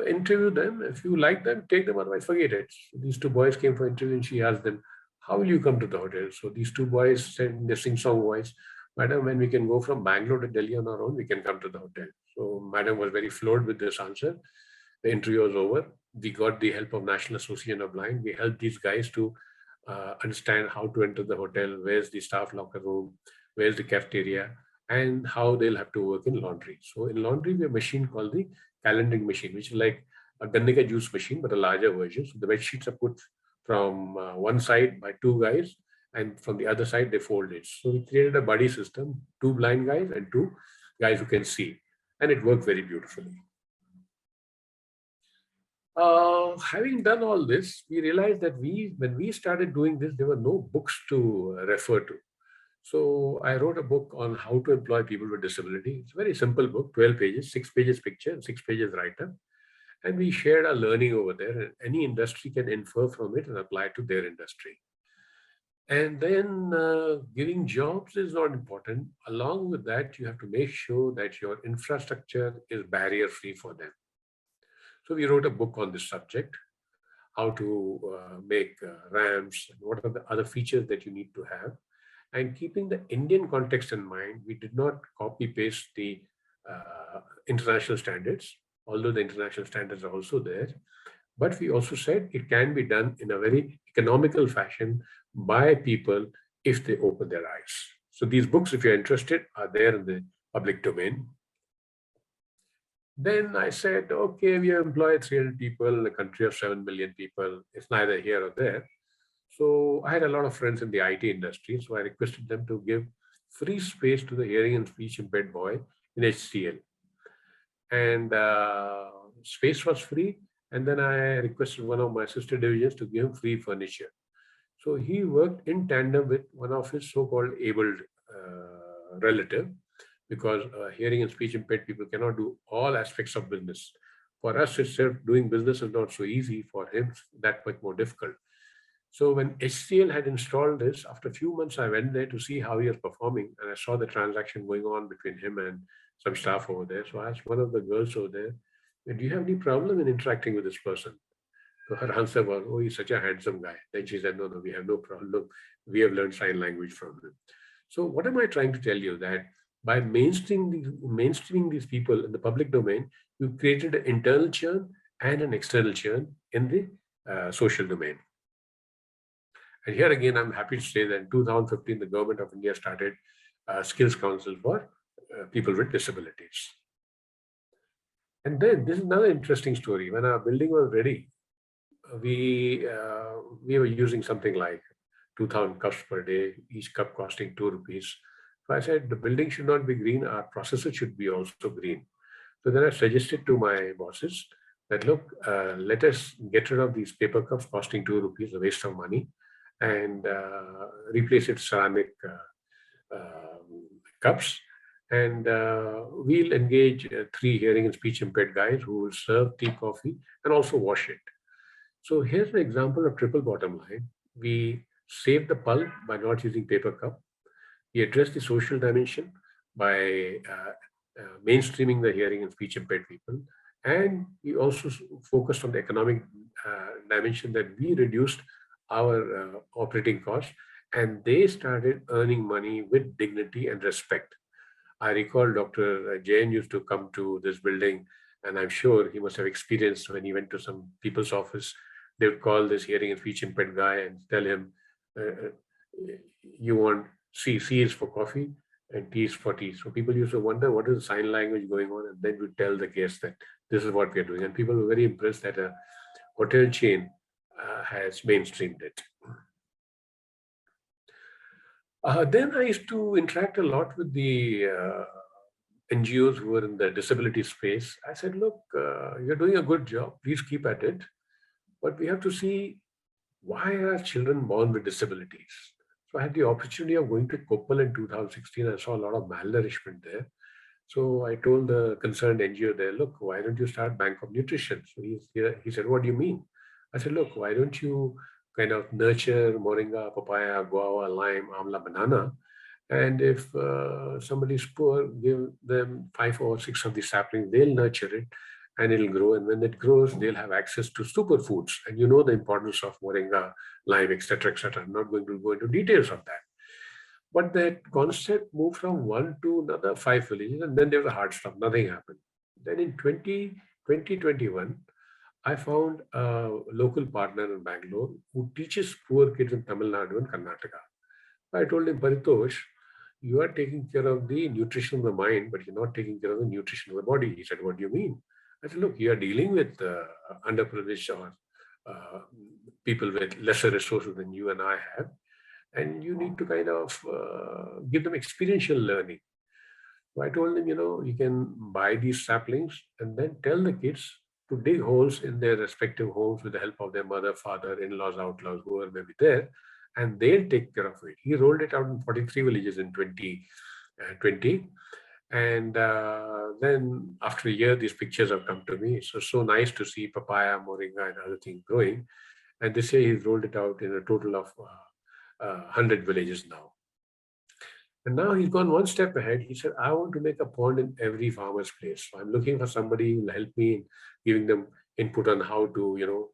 interview them. If you like them, take them, otherwise forget it. So these two boys came for interview and she asked them, how will you come to the hotel? So these two boys said in their sing-song voice, madam, when we can go from Bangalore to Delhi on our own, we can come to the hotel. So madam was very floored with this answer. The interview was over. We got the help of National Association of Blind. We helped these guys to understand how to enter the hotel, where's the staff locker room, where's the cafeteria, and how they'll have to work in laundry. So in laundry, we have a machine called the calendaring machine, which is like a ganne ka juice machine, but a larger version. So the bed sheets are put from one side by two guys, and from the other side, they fold it. So we created a buddy system, 2 blind guys and 2 guys who can see. And it worked very beautifully. Having done all this, we realized that when we started doing this, there were no books to refer to. So I wrote a book on how to employ people with disability. It's a very simple book, 12 pages, 6 pages picture, and 6 pages writer. And we shared our learning over there, and any industry can infer from it and apply it to their industry. And then giving jobs is not important. Along with that, you have to make sure that your infrastructure is barrier-free for them. So we wrote a book on this subject, how to make ramps, and what are the other features that you need to have. And keeping the Indian context in mind, we did not copy-paste the international standards, although the international standards are also there. But we also said it can be done in a very economical fashion by people if they open their eyes. So these books, if you're interested, are there in the public domain. Then I said, okay, we employ 300 people in a country of 7 million people. It's neither here or there. So I had a lot of friends in the IT industry, so I requested them to give free space to the hearing and speech impaired boy in HCL. And space was free. And then I requested one of my sister divisions to give him free furniture. So he worked in tandem with one of his so-called abled relative, because hearing and speech impaired people cannot do all aspects of business. For us itself, doing business is not so easy. For him, that much more difficult. So when HCL had installed this, after a few months, I went there to see how he was performing, and I saw the transaction going on between him and some staff over there. So I asked one of the girls over there, do you have any problem in interacting with this person? So her answer was, oh, he's such a handsome guy. Then she said, no, we have no problem. We have learned sign language from him. So what am I trying to tell you? That by mainstreaming these people in the public domain, you created an internal churn and an external churn in the social domain. And here again, I'm happy to say that in 2015, the government of India started Skills Council for people with disabilities. And then this is another interesting story. When our building was ready, we were using something like 2,000 cups per day, each cup costing 2 rupees. So I said, the building should not be green, our processor should be also green. So then I suggested to my bosses that, look, let us get rid of these paper cups costing 2 rupees, a waste of money, and replace it with ceramic cups. And we'll engage 3 hearing and speech impaired guys who will serve tea, coffee, and also wash it. So here's an example of triple bottom line. We save the pulp by not using paper cup. We address the social dimension by mainstreaming the hearing and speech impaired people. And we also focused on the economic dimension, that we reduced our operating costs, and they started earning money with dignity and respect. I recall Dr. Jain used to come to this building, and I'm sure he must have experienced when he went to some people's office, they would call this hearing and speech impaired guy and tell him, you want C is for coffee and T is for tea. So people used to wonder, what is the sign language going on? And then we tell the guests that this is what we are doing. And people were very impressed that a hotel chain has mainstreamed it. Then I used to interact a lot with the NGOs who were in the disability space. I said, look, you're doing a good job. Please keep at it. But we have to see, why are children born with disabilities? So I had the opportunity of going to Koppal in 2016. I saw a lot of malnourishment there. So I told the concerned NGO there, look, why don't you start Bank of Nutrition? So he said, what do you mean? I said, look, why don't you kind of nurture moringa, papaya, guava, lime, amla, banana. And if somebody's poor, give them 5 or 6 of the saplings, they'll nurture it and it'll grow. And when it grows, they'll have access to superfoods. And you know the importance of moringa, lime, etc., etc. I'm not going to go into details of that. But that concept moved from 1 to another 5 villages, and then there was a hard stop, nothing happened. Then in 2021, I found a local partner in Bangalore who teaches poor kids in Tamil Nadu and Karnataka. I told him, Paritosh, you are taking care of the nutrition of the mind, but you're not taking care of the nutrition of the body. He said, what do you mean? I said, look, you are dealing with underprivileged or people with lesser resources than you and I have, and you need to kind of give them experiential learning. So I told him, you can buy these saplings and then tell the kids to dig holes in their respective homes with the help of their mother, father, in-laws, outlaws, whoever may be there, and they'll take care of it. He rolled it out in 43 villages in 2020. And then after a year, these pictures have come to me. So nice to see papaya, moringa, and other things growing. And this year he's rolled it out in a total of 100 villages now. And now he's gone one step ahead. He said, I want to make a pond in every farmer's place. So I'm looking for somebody who will help me in giving them input on how to,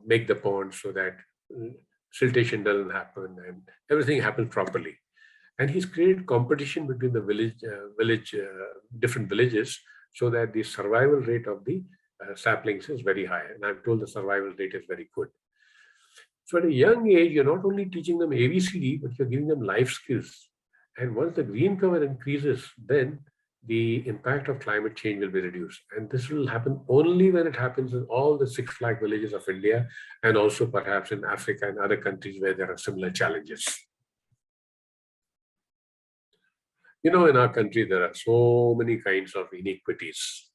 make the pond so that siltation doesn't happen and everything happens properly. And he's created competition between the different villages, so that the survival rate of the saplings is very high. And I'm told the survival rate is very good. So at a young age, you're not only teaching them ABCD, but you're giving them life skills. And once the green cover increases, then the impact of climate change will be reduced. And this will happen only when it happens in all the 6 flag villages of India, and also perhaps in Africa and other countries where there are similar challenges. In our country, there are so many kinds of inequities.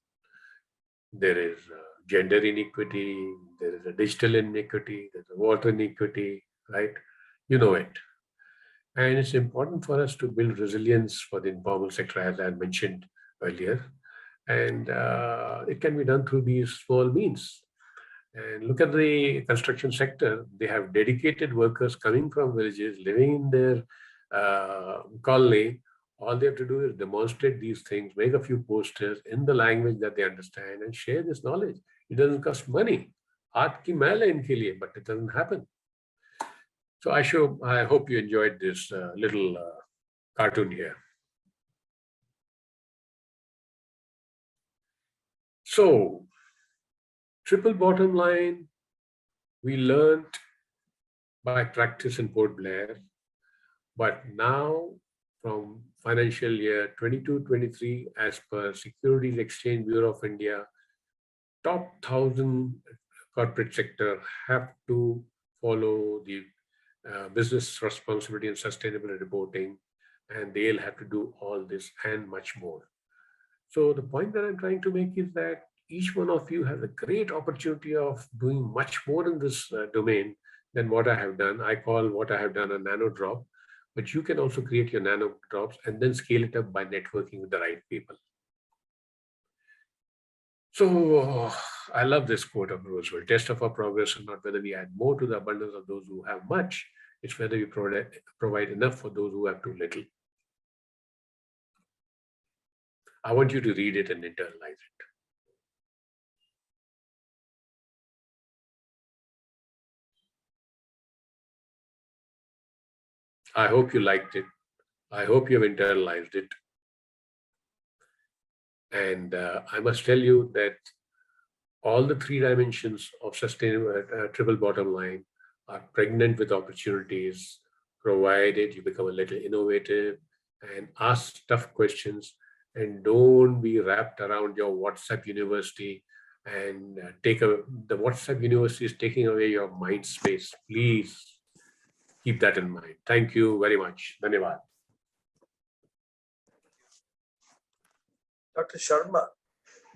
There is gender inequity, there is a digital inequity, there's a water inequity, right? You know it. And it's important for us to build resilience for the informal sector, as I mentioned earlier. And it can be done through these small means. And look at the construction sector. They have dedicated workers coming from villages, living in their colony. All they have to do is demonstrate these things, make a few posters in the language that they understand, and share this knowledge. It doesn't cost money. Aat ki mail hai inke liye, but it doesn't happen. So I hope you enjoyed this little cartoon here. So, triple bottom line, we learned by practice in Port Blair, but now from financial year 22-23, as per Securities Exchange Bureau of India, top 1,000 corporate sector have to follow the business responsibility and sustainability reporting, and they'll have to do all this and much more. So the point that I'm trying to make is that each one of you has a great opportunity of doing much more in this domain than what I have done. I call what I have done a nano drop, but you can also create your nano drops and then scale it up by networking with the right people. So I love this quote of Roosevelt: test of our progress is not whether we add more to the abundance of those who have much, it's whether we provide enough for those who have too little. I want you to read it and internalize it. I hope you liked it. I hope you have internalized it. And I must tell you that all the 3 dimensions of sustainable triple bottom line are pregnant with opportunities, provided you become a little innovative and ask tough questions, and don't be wrapped around your WhatsApp university and the WhatsApp university is taking away your mind space. Please keep that in mind. Thank you very much. Dhanyavad. Dr. Sharma,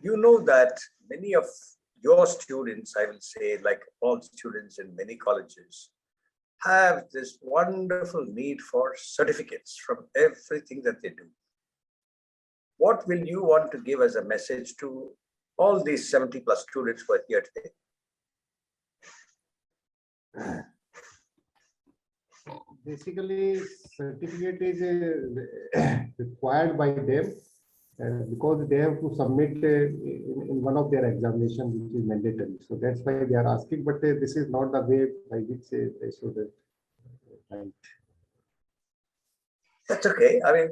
you know that many of your students, I will say, like all students in many colleges, have this wonderful need for certificates from everything that they do. What will you want to give as a message to all these 70+ students who are here today? Basically, certificate is required by them because they have to submit in one of their examinations, which is mandatory. So that's why they are asking, but this is not the way by which they should write. That's okay. I mean,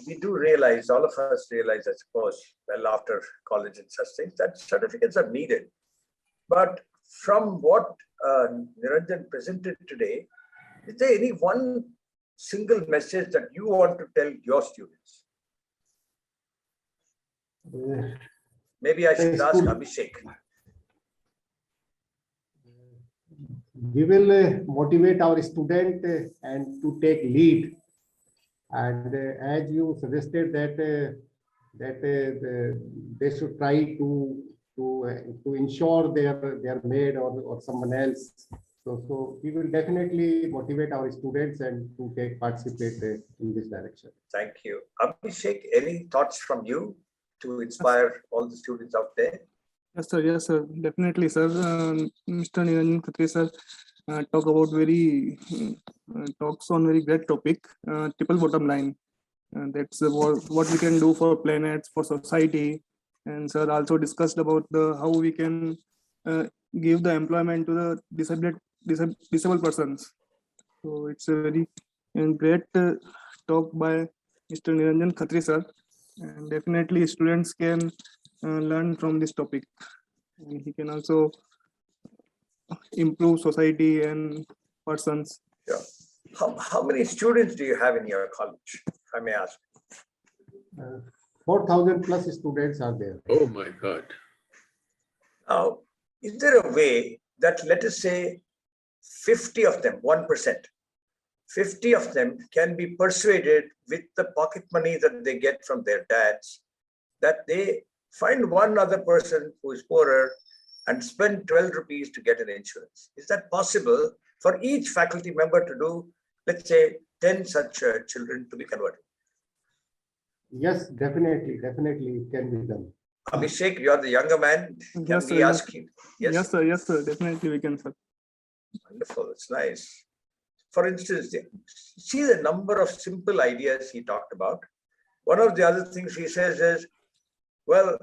we do realize, all of us realize, I suppose, well after college and such things, that certificates are needed. But from what Niranjan presented today, is there any one single message that you want to tell your students? Maybe I should ask Abhishek. We will motivate our student and to take lead. And as you suggested that they should try to ensure their maid or someone else. So we will definitely motivate our students and to participate in this direction. Thank you. Abhishek, any thoughts from you to inspire all the students out there? Yes, sir, definitely, sir. Mr. Niranjan Khatri, sir, talks on very great topic, triple bottom line. That's what we can do for planets, for society. And sir also discussed about how we can give the employment to the disabled persons. So it's a very great talk by Mr. Niranjan Khatri, sir. And definitely students can learn from this topic. And he can also improve society and persons. Yeah. How many students do you have in your college, if I may ask? 4,000+ students are there. Oh my God. Now, is there a way that, let us say, 50 of them, 1%, 50 of them can be persuaded with the pocket money that they get from their dads, that they find one other person who is poorer and spend 12 rupees to get an insurance? Is that possible for each faculty member to do, let's say, 10 such children to be converted? Yes, definitely it can be done. Abhishek, you are the younger man. Yes, Can we ask you? Yes, sir, definitely we can, sir. Wonderful, it's nice. For instance, see the number of simple ideas he talked about. One of the other things he says is, well,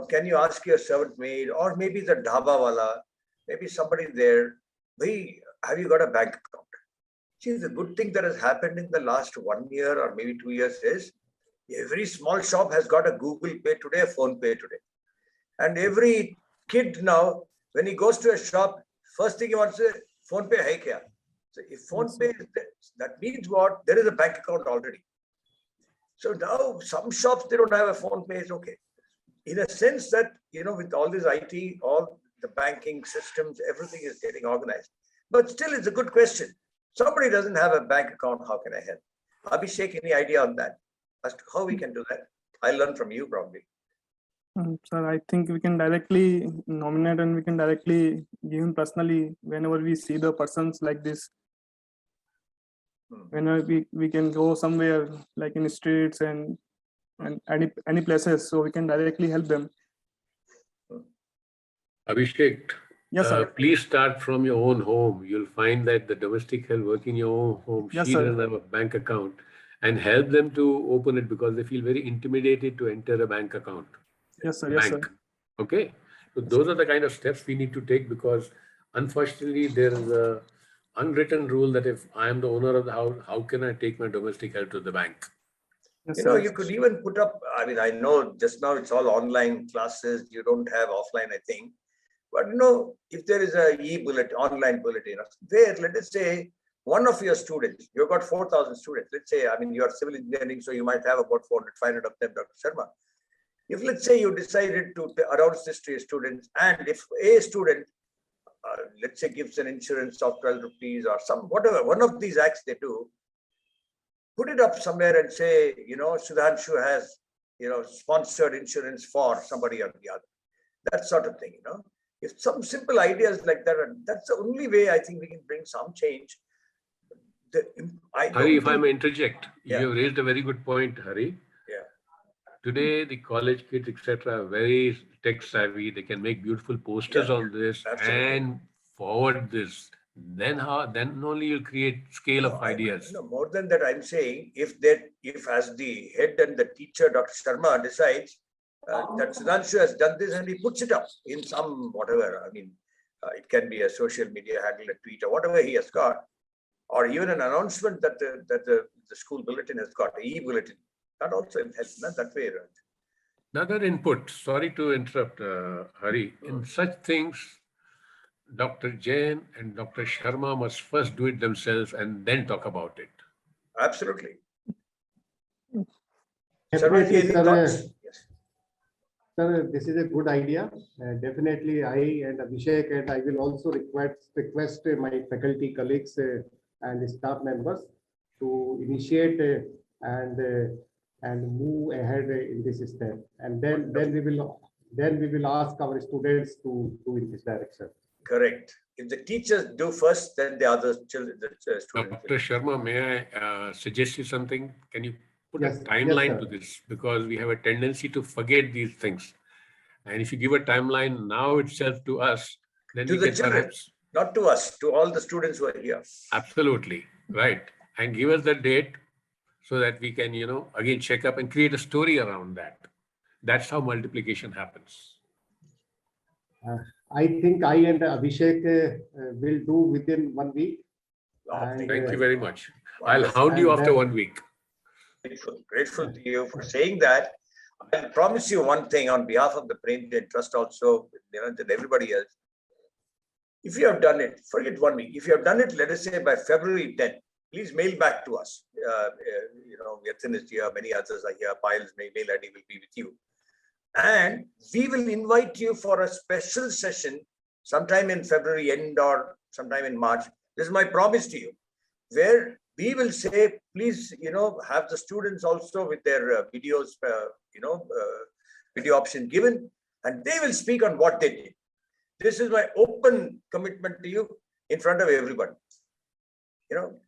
can you ask your servant maid, or maybe the dhaba wala, maybe somebody there, have you got a bank account? See, the good thing that has happened in the last 1 year or maybe 2 years is, every small shop has got a Google Pay today, a Phone Pay today. And every kid now, when he goes to a shop, first thing he wants to say, Phone Pay hai kya? So if Phone Pay is there, that means what? There is a bank account already. So now some shops, they don't have a Phone Pay, it's okay. In a sense that, with all this IT, all the banking systems, everything is getting organized. But still, it's a good question. Somebody doesn't have a bank account, how can I help? Abhishek, any idea on that? As to how we can do that? I learned from you probably. Sir, I think we can directly nominate and we can directly give him personally whenever we see the persons like this. Whenever we can go somewhere like in the streets and any places, so we can directly help them. Abhishek, Yes, sir. please start from your own home. You'll find that the domestic help work in your own home. Yes, She sir. doesn't have a bank account, and help them to open it because they feel very intimidated to enter a bank account. Yes, sir. Yes, sir. Bank. Okay. So those are the kind of steps we need to take because unfortunately there is a unwritten rule that if I am the owner of the house, how can I take my domestic help to the bank? Yes, You know, sir. you could even put up, I mean, I know just now it's all online classes, you don't have offline, I think. But you know, if there is a e-bulletin, online bulletin, where let us say one of your students, you've got 4,000 students, let's say, I mean, you're civil engineering, so you might have about 400, 500 of them, Dr. Sharma. If let's say you decided to announce this to your students, and if a student, let's say gives an insurance of 12 rupees or some, whatever, one of these acts they do, put it up somewhere and say, you know, Sudhanshu has, you know, sponsored insurance for somebody or the other. That sort of thing, you know. If some simple ideas like that, that's the only way I think we can bring some change. Hari, if I may interject, Yeah. you have raised a very good point, Hari. Yeah. Today, the college kids, etc., are very tech savvy. They can make beautiful posters on this and forward this. Then only you'll create scale of ideas. No, more than that, I'm saying if as the head and the teacher, Dr. Sharma, decides that Sudhanshu has done this and he puts it up in some whatever, I mean, it can be a social media handle, a tweet or whatever he has got, or even an announcement that the school bulletin has got, e-bulletin, that also helps, not that way around. Another input, sorry to interrupt, Hari. In such things, Dr. Jain and Dr. Sharma must first do it themselves and then talk about it. Absolutely. Definitely, any sir, thoughts? sir, this is a good idea. Definitely, I and Abhishek and I will also request my faculty colleagues and staff members to initiate and move ahead in this step. And then we will ask our students to do in this direction. Correct. If the teachers do first, then the other children, the students. Dr. Sharma, may I suggest you something? Can you put Yes, a timeline yes, to this? Because we have a tendency to forget these things. And if you give a timeline now itself to us, then To we the can children, perhaps... not to us, to all the students who are here. Absolutely, right. And give us the date so that we can, you know, again, check up and create a story around that. That's how multiplication happens. I think I and Abhishek will do within 1 week. And, Thank you very much. I'll hound you and after then- 1 week. Grateful to you for saying that. I promise you one thing on behalf of the Brain Drain Trust also, you know, and everybody else. If you have done it, forget 1 week. If you have done it, let us say by February 10, please mail back to us. You know, Yathin is here, many others are here. Pile's mail ID will be with you. And we will invite you for a special session sometime in February end or sometime in March. This is my promise to you, where we will say, please, you know, have the students also with their videos, video option given, and they will speak on what they did. This is my open commitment to you in front of everybody. You know,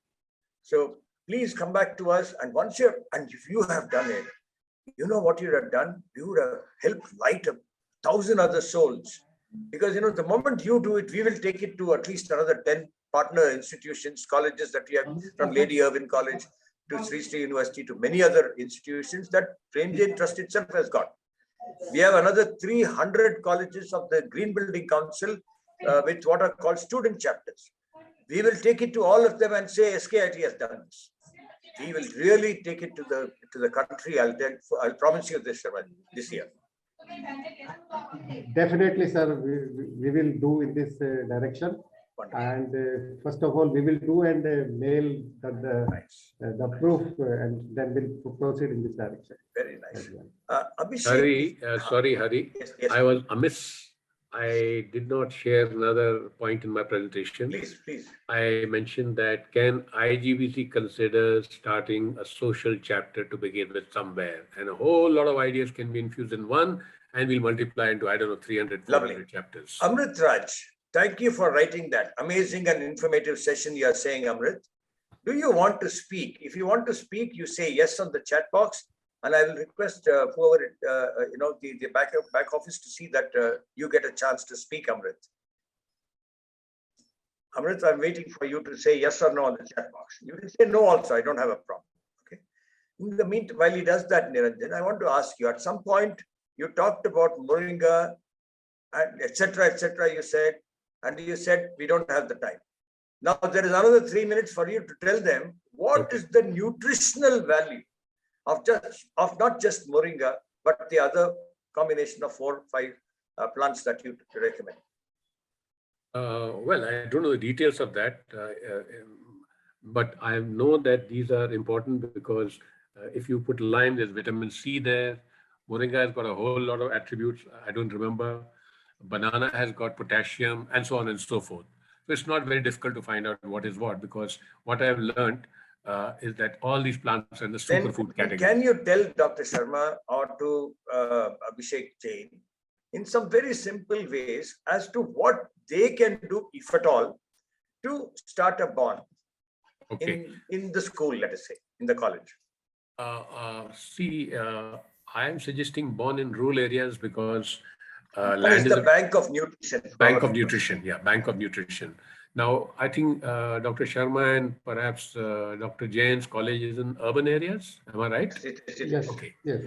so please come back to us, and once you and if you have done it, you know what you would have done? You would have helped light up 1,000 other souls. Because, you know, the moment you do it, we will take it to at least another 10 partner institutions, colleges that we have, from Lady Irwin College to Sri Sri University to many other institutions that Brain Drain Trust itself has got. We have another 300 colleges of the Green Building Council with what are called student chapters. We will take it to all of them and say SKIT has done this. We will really take it to the country. I'll promise you this year. Definitely, sir, we will do in this direction. And first of all, we will do and mail the proof, and then we'll proceed in this direction. Very nice. Abhishek, Hari, sorry, Hari. Yes. I was amiss. I did not share another point in my presentation. Please. I mentioned that can IGBC consider starting a social chapter to begin with somewhere, and a whole lot of ideas can be infused in one, and we'll multiply into, I don't know, 300, 400 chapters. Amrit Raj, thank you for writing that amazing and informative session you are saying, Amrit. Do you want to speak? If you want to speak, you say yes on the chat box, and I will request whoever, the back office to see that you get a chance to speak, Amrit. Amrit, I'm waiting for you to say yes or no on the chat box. You can say no also, I don't have a problem. Okay. In the meantime, while he does that, Niranjan, I want to ask you, at some point, you talked about moringa, and etc., you said, and you said, we don't have the time. Now, there is another 3 minutes for you to tell them what is the nutritional value of not just moringa, but the other combination of 4 or 5 plants that you recommend. Well, I don't know the details of that, but I know that these are important because if you put lime, there's vitamin C there. Moringa has got a whole lot of attributes. I don't remember. Banana has got potassium and so on and so forth. So it's not very difficult to find out what is what, because what I have learned is that all these plants are in the superfood category. Can you tell Dr. Sharma or to Abhishek Jain in some very simple ways as to what they can do, if at all, to start a bond in the school, let us say, in the college? I am suggesting born in rural areas because land is the bank of nutrition. Bank of nutrition, yeah, bank of nutrition. Now, I think Dr. Sharma and perhaps Dr. Jain's college is in urban areas. Am I right? Yes. Okay. Yes.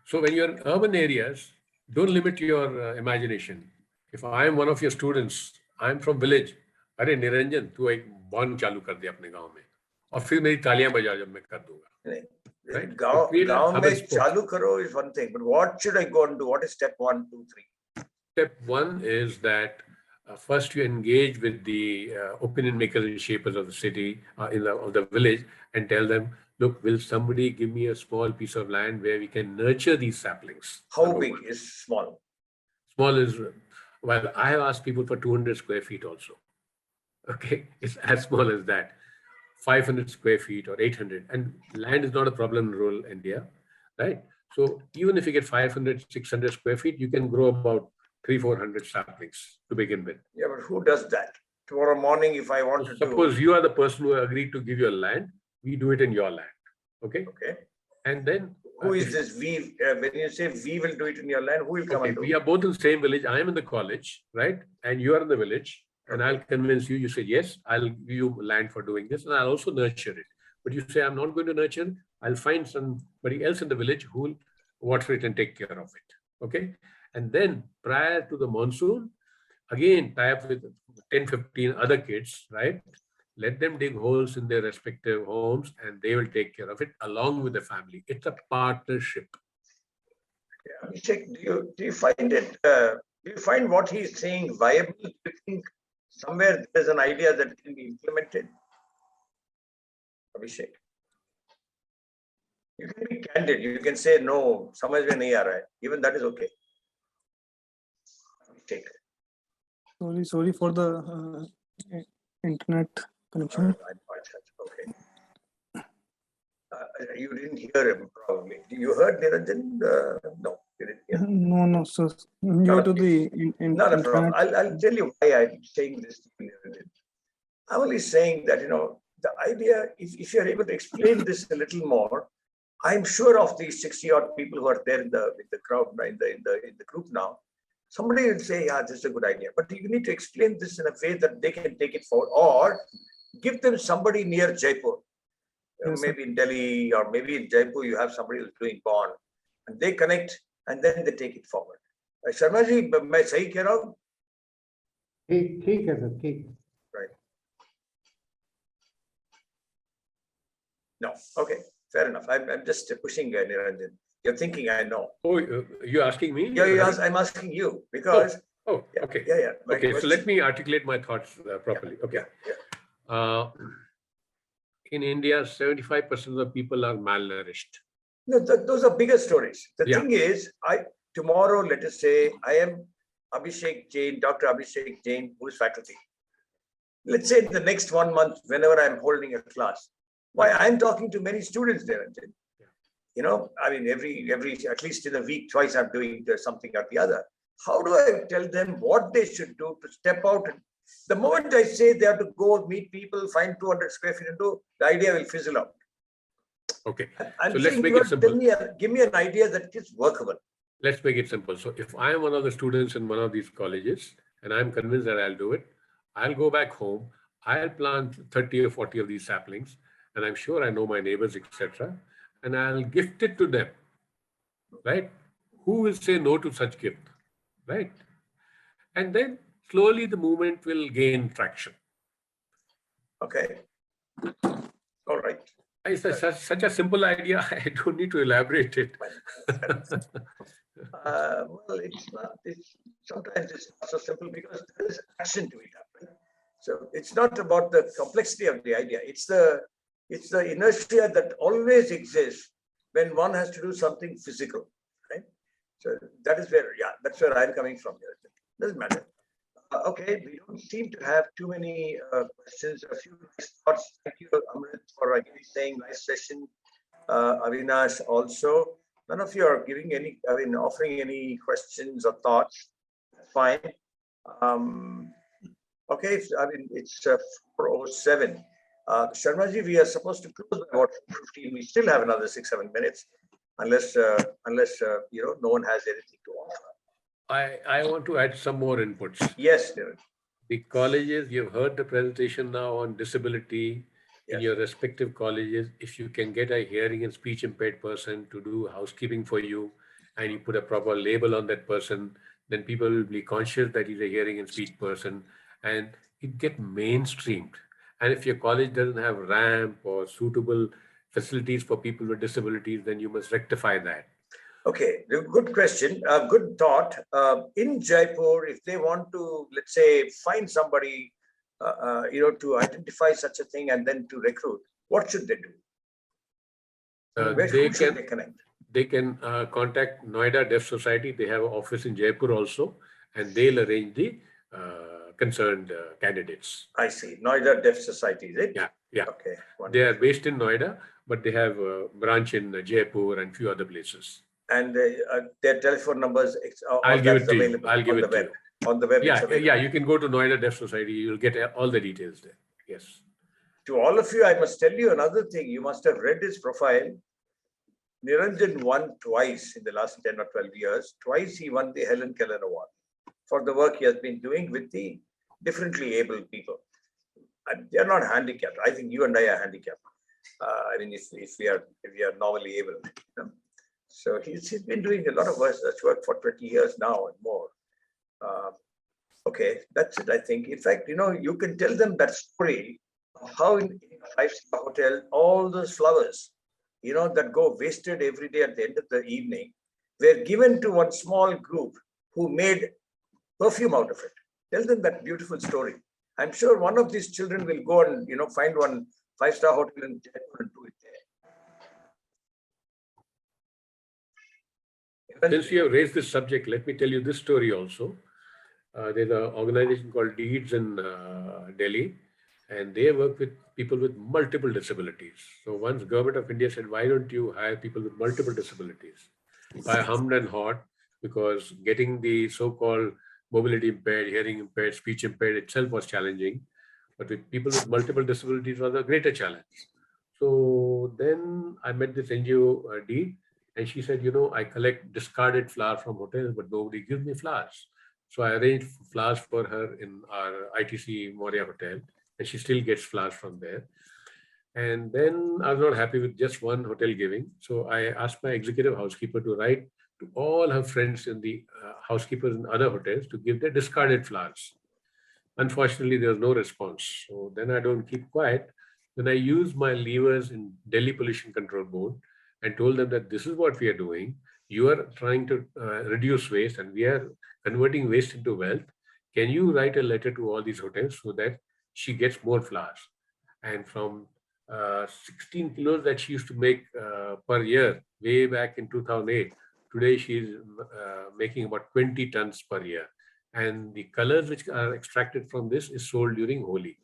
So when you're in urban areas, don't limit your imagination. If I am one of your students, I'm from village. अरे निरंजन, तू एक bond चालू कर दे अपने गांव में, और फिर मेरी तालियां बजा जब मैं कर दूंगा. Right? गांव में चालू करो is one thing, but what should I go and do? What is step 1, 2, 3? Step 1 is that first you engage with the opinion makers and shapers of the city, of the village, and tell them, look, will somebody give me a small piece of land where we can nurture these saplings? How big is small? Small is, well, I have asked people for 200 square feet also. Okay, it's as small as that. 500 square feet or 800, and land is not a problem in rural India, right? So even if you get 500, 600 square feet, you can grow about 300-400 saplings to begin with. Yeah, but who does that? Tomorrow morning, if I want to suppose you are the person who agreed to give your land, we do it in your land. Okay. Okay. And then who is this we? When you say we will do it in your land, who will come and do it? We are both in the same village. I am in the college, right? And you are in the village. And I'll convince you, you say, yes, I'll give you land for doing this, and I'll also nurture it. But you say, I'm not going to nurture it. I'll find somebody else in the village who will water it and take care of it. Okay. And then prior to the monsoon, again, tie up with 10, 15 other kids, right? Let them dig holes in their respective homes and they will take care of it along with the family. It's a partnership. Yeah. Abhishek, do you find it, do you find what he's saying viable? Do you think somewhere there's an idea that can be implemented? Abhishek, you can be candid. You can say no, samajh mein nahi aa raha hai. Even that is okay. Abhishek. Sorry for the internet connection. Okay. You didn't hear him probably. You heard Niranjan? No. No, sir. Due to the not a problem. I'll tell you why I'm saying this to Niranjan. I'm only saying that, the idea, if you're able to explain this a little more, I'm sure of these 60 odd people who are there in the crowd, in the group now, somebody will say, yeah, this is a good idea. But you need to explain this in a way that they can take it forward, or give them somebody near Jaipur. Yes, maybe in Delhi or maybe in Jaipur, you have somebody who's doing bond, and they connect and then they take it forward. Sharma ji, मैं सही कह रहा हूँ? ठीक है sir, ठीक. Right. No, okay, fair enough. I'm just pushing Niranjan. You're thinking I know. Oh, you're asking me? Yeah, I'm asking you because. Oh, okay. Yeah. Okay, so let me articulate my thoughts properly. Okay. Yeah. In India, 75% of the people are malnourished. No, those are bigger stories. The thing is, tomorrow, let us say, I am Abhishek Jain, Dr. Abhishek Jain, who is faculty. Let's say in the next 1 month, whenever I'm holding a class, why I'm talking to many students there. I mean, every at least in a week, twice I'm doing something or the other. How do I tell them what they should do to step out? The moment I say they have to go meet people, find 200 square feet and do, the idea will fizzle out. Okay, I'm so let's saying make you it simple. give me an idea that is workable. Let's make it simple. So if I am one of the students in one of these colleges and I'm convinced that I'll do it, I'll go back home, I'll plant 30 or 40 of these saplings, and I'm sure I know my neighbors, etc. And I'll gift it to them, right? Who will say no to such gift, right? And then slowly the movement will gain traction. Okay. All right. It's such a simple idea. I don't need to elaborate it. Well, sometimes it's not so simple because there is action to it. Right? So it's not about the complexity of the idea. It's the inertia that always exists when one has to do something physical, right? So that is where, that's where I'm coming from here. Doesn't matter. Okay, we don't seem to have too many questions. A few nice thoughts. Thank you, Amrit, for again saying nice session. Avinash also. None of you are offering any questions or thoughts. Fine. Okay, it's 4:07. Sharmaji, we are supposed to close by about 4:15. We still have another 6-7 minutes, unless no one has anything to offer. I want to add some more inputs. Yes, David. The colleges, you've heard the presentation now on disability. In your respective colleges, if you can get a hearing and speech impaired person to do housekeeping for you, and you put a proper label on that person, then people will be conscious that he's a hearing and speech person, and it get mainstreamed. And if your college doesn't have ramp or suitable facilities for people with disabilities, then you must rectify that. Okay, good question. Good thought. In Jaipur, if they want to, let's say, find somebody, to identify such a thing and then to recruit, what should they do? Who should they connect? They can contact Noida Deaf Society. They have an office in Jaipur also, and they'll arrange the concerned candidates. I see. Noida Deaf Society, is it? Yeah. Okay. Wonderful. They are based in Noida, but they have a branch in Jaipur and few other places. And their telephone numbers. I'll give it to you. I'll give it to you. On the web. Yeah. You can go to Noida Deaf Society. You'll get all the details there. Yes. To all of you, I must tell you another thing. You must have read his profile. Niranjan won twice in the last 10 or 12 years. Twice he won the Helen Keller Award for the work he has been doing with the differently able people. And they are not handicapped. I think you and I are handicapped. If we are normally able. So he's been doing a lot of such work for 20 years now and more. Okay, that's it, I think. In fact, you can tell them that story of how in a 5-star hotel, all those flowers, that go wasted every day at the end of the evening, were given to one small group who made perfume out of it. Tell them that beautiful story. I'm sure one of these children will go and, find one 5-star hotel in Jaipur and do it there. Since you have raised this subject, let me tell you this story also. There's an organization called Deeds in Delhi, and they work with people with multiple disabilities. So once Government of India said, why don't you hire people with multiple disabilities? I hummed and hawed because getting the so-called mobility impaired, hearing impaired, speech impaired itself was challenging. But with people with multiple disabilities was a greater challenge. So then I met this NGO Deed, and she said, I collect discarded flowers from hotels, but nobody gives me flowers. So I arranged flowers for her in our ITC Moria Hotel, and she still gets flowers from there. And then I was not happy with just one hotel giving. So I asked my executive housekeeper to write to all her friends in the housekeepers in other hotels to give their discarded flowers. Unfortunately, there was no response. So then I don't keep quiet. Then I used my levers in Delhi Pollution Control Board and told them that this is what we are doing. You are trying to reduce waste and we are converting waste into wealth. Can you write a letter to all these hotels so that she gets more flowers? And from 16 kilos that she used to make per year, way back in 2008, today she is making about 20 tons per year. And the colors which are extracted from this is sold during Holi.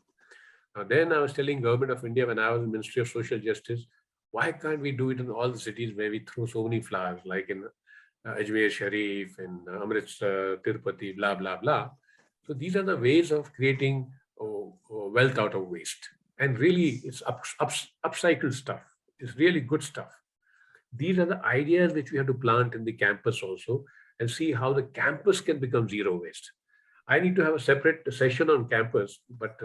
Then I was telling Government of India when I was in Ministry of Social Justice, Why can't we do it in all the cities where we throw so many flowers, like in Ajmer Sharif, in Amritsar, Tirupati, blah, blah, blah. So these are the ways of creating wealth out of waste. And really, it's upcycled stuff. It's really good stuff. These are the ideas which we have to plant in the campus also and see how the campus can become zero waste. I need to have a separate session on campus, but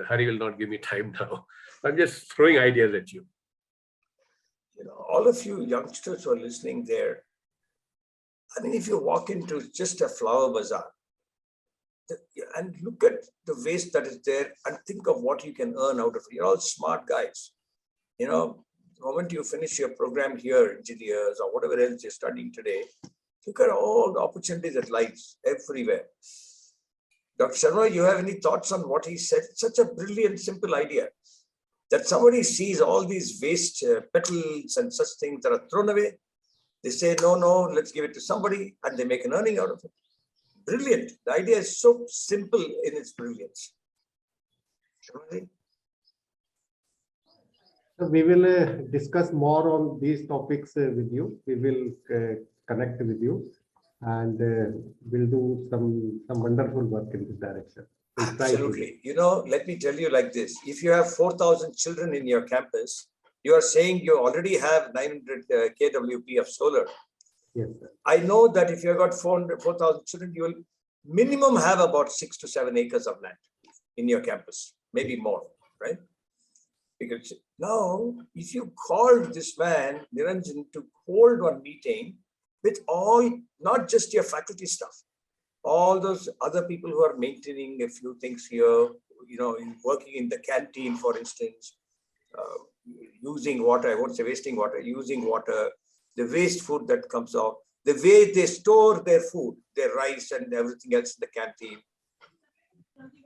Hari will not give me time now. I'm just throwing ideas at you. You know, all of you youngsters who are listening there, I mean, if you walk into just a flower bazaar and look at the waste that is there and think of what you can earn out of it, you're all smart guys. You know, the moment you finish your program here, engineers or whatever else you're studying today, look at all the opportunities that lies everywhere. Dr. Sharma, you have any thoughts on what he said? Such a brilliant, simple idea that somebody sees all these waste petals and such things that are thrown away. They say, no, let's give it to somebody, and they make an earning out of it. Brilliant. The idea is so simple in its brilliance. So we will discuss more on these topics with you. We will connect with you, and we'll do some wonderful work in this direction. Absolutely. You know, let me tell you like this. If you have 4,000 children in your campus, you are saying you already have 900 kWp of solar. Yes, sir. I know that if you've got 4,000 children, you will minimum have about 6 to 7 acres of land in your campus, maybe more, right? Because now, if you called this man, Niranjan, to hold one meeting with all, not just your faculty staff, all those other people who are maintaining a few things here, you know, working in the canteen, for instance, using water, I won't say wasting water, using water, the waste food that comes out, the way they store their food, their rice and everything else in the canteen.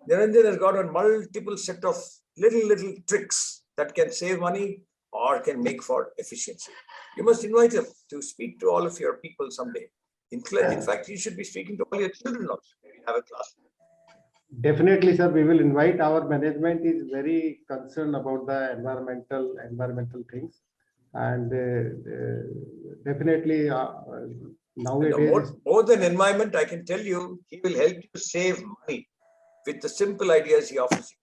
Niranjan has got a multiple set of little tricks that can save money or can make for efficiency. You must invite him to speak to all of your people someday. In fact, you should be speaking to all your children also. Maybe have a class. Definitely, sir. We will invite. Our management is very concerned about the environmental things, and definitely nowadays. More than environment, I can tell you, he will help you save money with the simple ideas he offers you.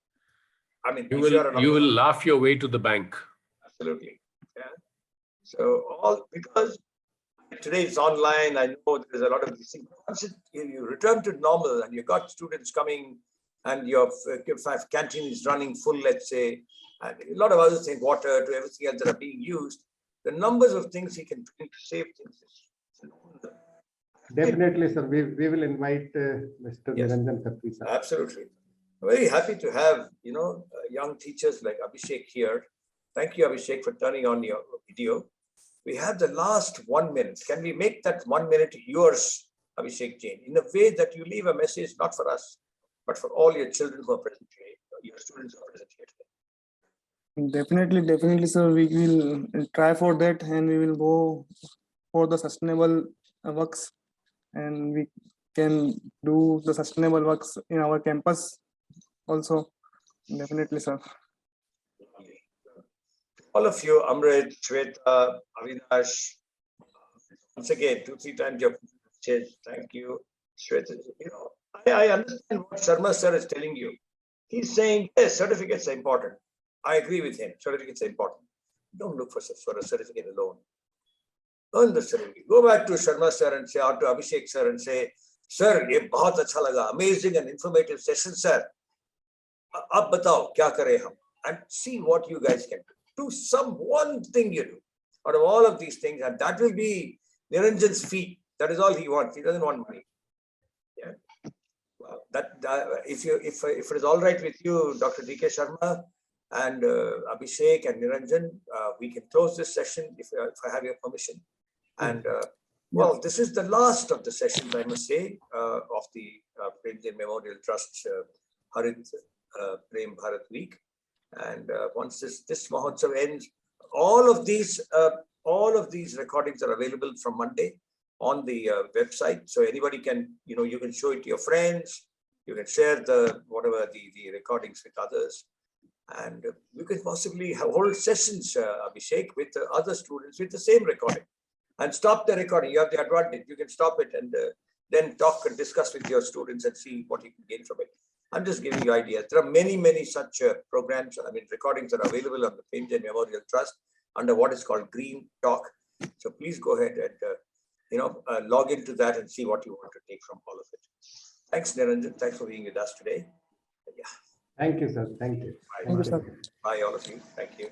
I mean, you will laugh your way to the bank. Absolutely. Yeah. So because today it's online, I know there's a lot of these things. Once you return to normal and you've got students coming and your canteen is running full, let's say, and a lot of other things, water to everything else that are being used, the numbers of things he can bring to save things. Definitely, sir. We will invite Mr. Niranjan Khatri, sir. Absolutely. I'm very happy to have, you know, young teachers like Abhishek here. Thank you, Abhishek, for turning on your video. We have the last 1 minute. Can we make that 1 minute yours, Abhishek Jain, in a way that you leave a message not for us, but for all your children who are present here, your students who are present here today? Definitely, sir. We will try for that, and we will go for the sustainable works, and we can do the sustainable works in our campus also. Definitely, sir. All of you, Amrit, Shweta, Avinash, once again, 2-3 times your message. Thank you, Shweta. You know, I understand what Sharma sir is telling you. He's saying, yes, certificates are important. I agree with him. Certificates are important. Don't look for a certificate alone. Earn the certificate. Go back to Sharma sir and say, or to Abhishek sir and say, sir, ye bahut acha laga. Amazing and informative session, sir. Ab batao, kya kare hum? And see what you guys can do. Do one thing you do out of all of these things, and that will be Niranjan's fee. That is all he wants. He doesn't want money. Yeah. Well, if it is all right with you, Dr. D.K. Sharma and Abhishek and Niranjan, we can close this session if I have your permission. And well, this is the last of the sessions, I must say, of the Prem Jain Memorial Trust Harit Prem Bharat Week. And once this Mahotsav ends, all of these recordings are available from Monday on the website. So anybody can, you know, you can show it to your friends. You can share the recordings with others. And you can possibly have whole sessions, Abhishek, with other students with the same recording, and stop the recording. You have the advantage. You can stop it and then talk and discuss with your students and see what you can gain from it. I'm just giving you ideas. There are many, many such programs. I mean, recordings are available on the Premchand Memorial Trust under what is called Green Talk. So please go ahead and log into that and see what you want to take from all of it. Thanks, Niranjan. Thanks for being with us today. Yeah. Thank you, sir. Thank you. Bye. Thank you, sir. Bye, all of you. Thank you.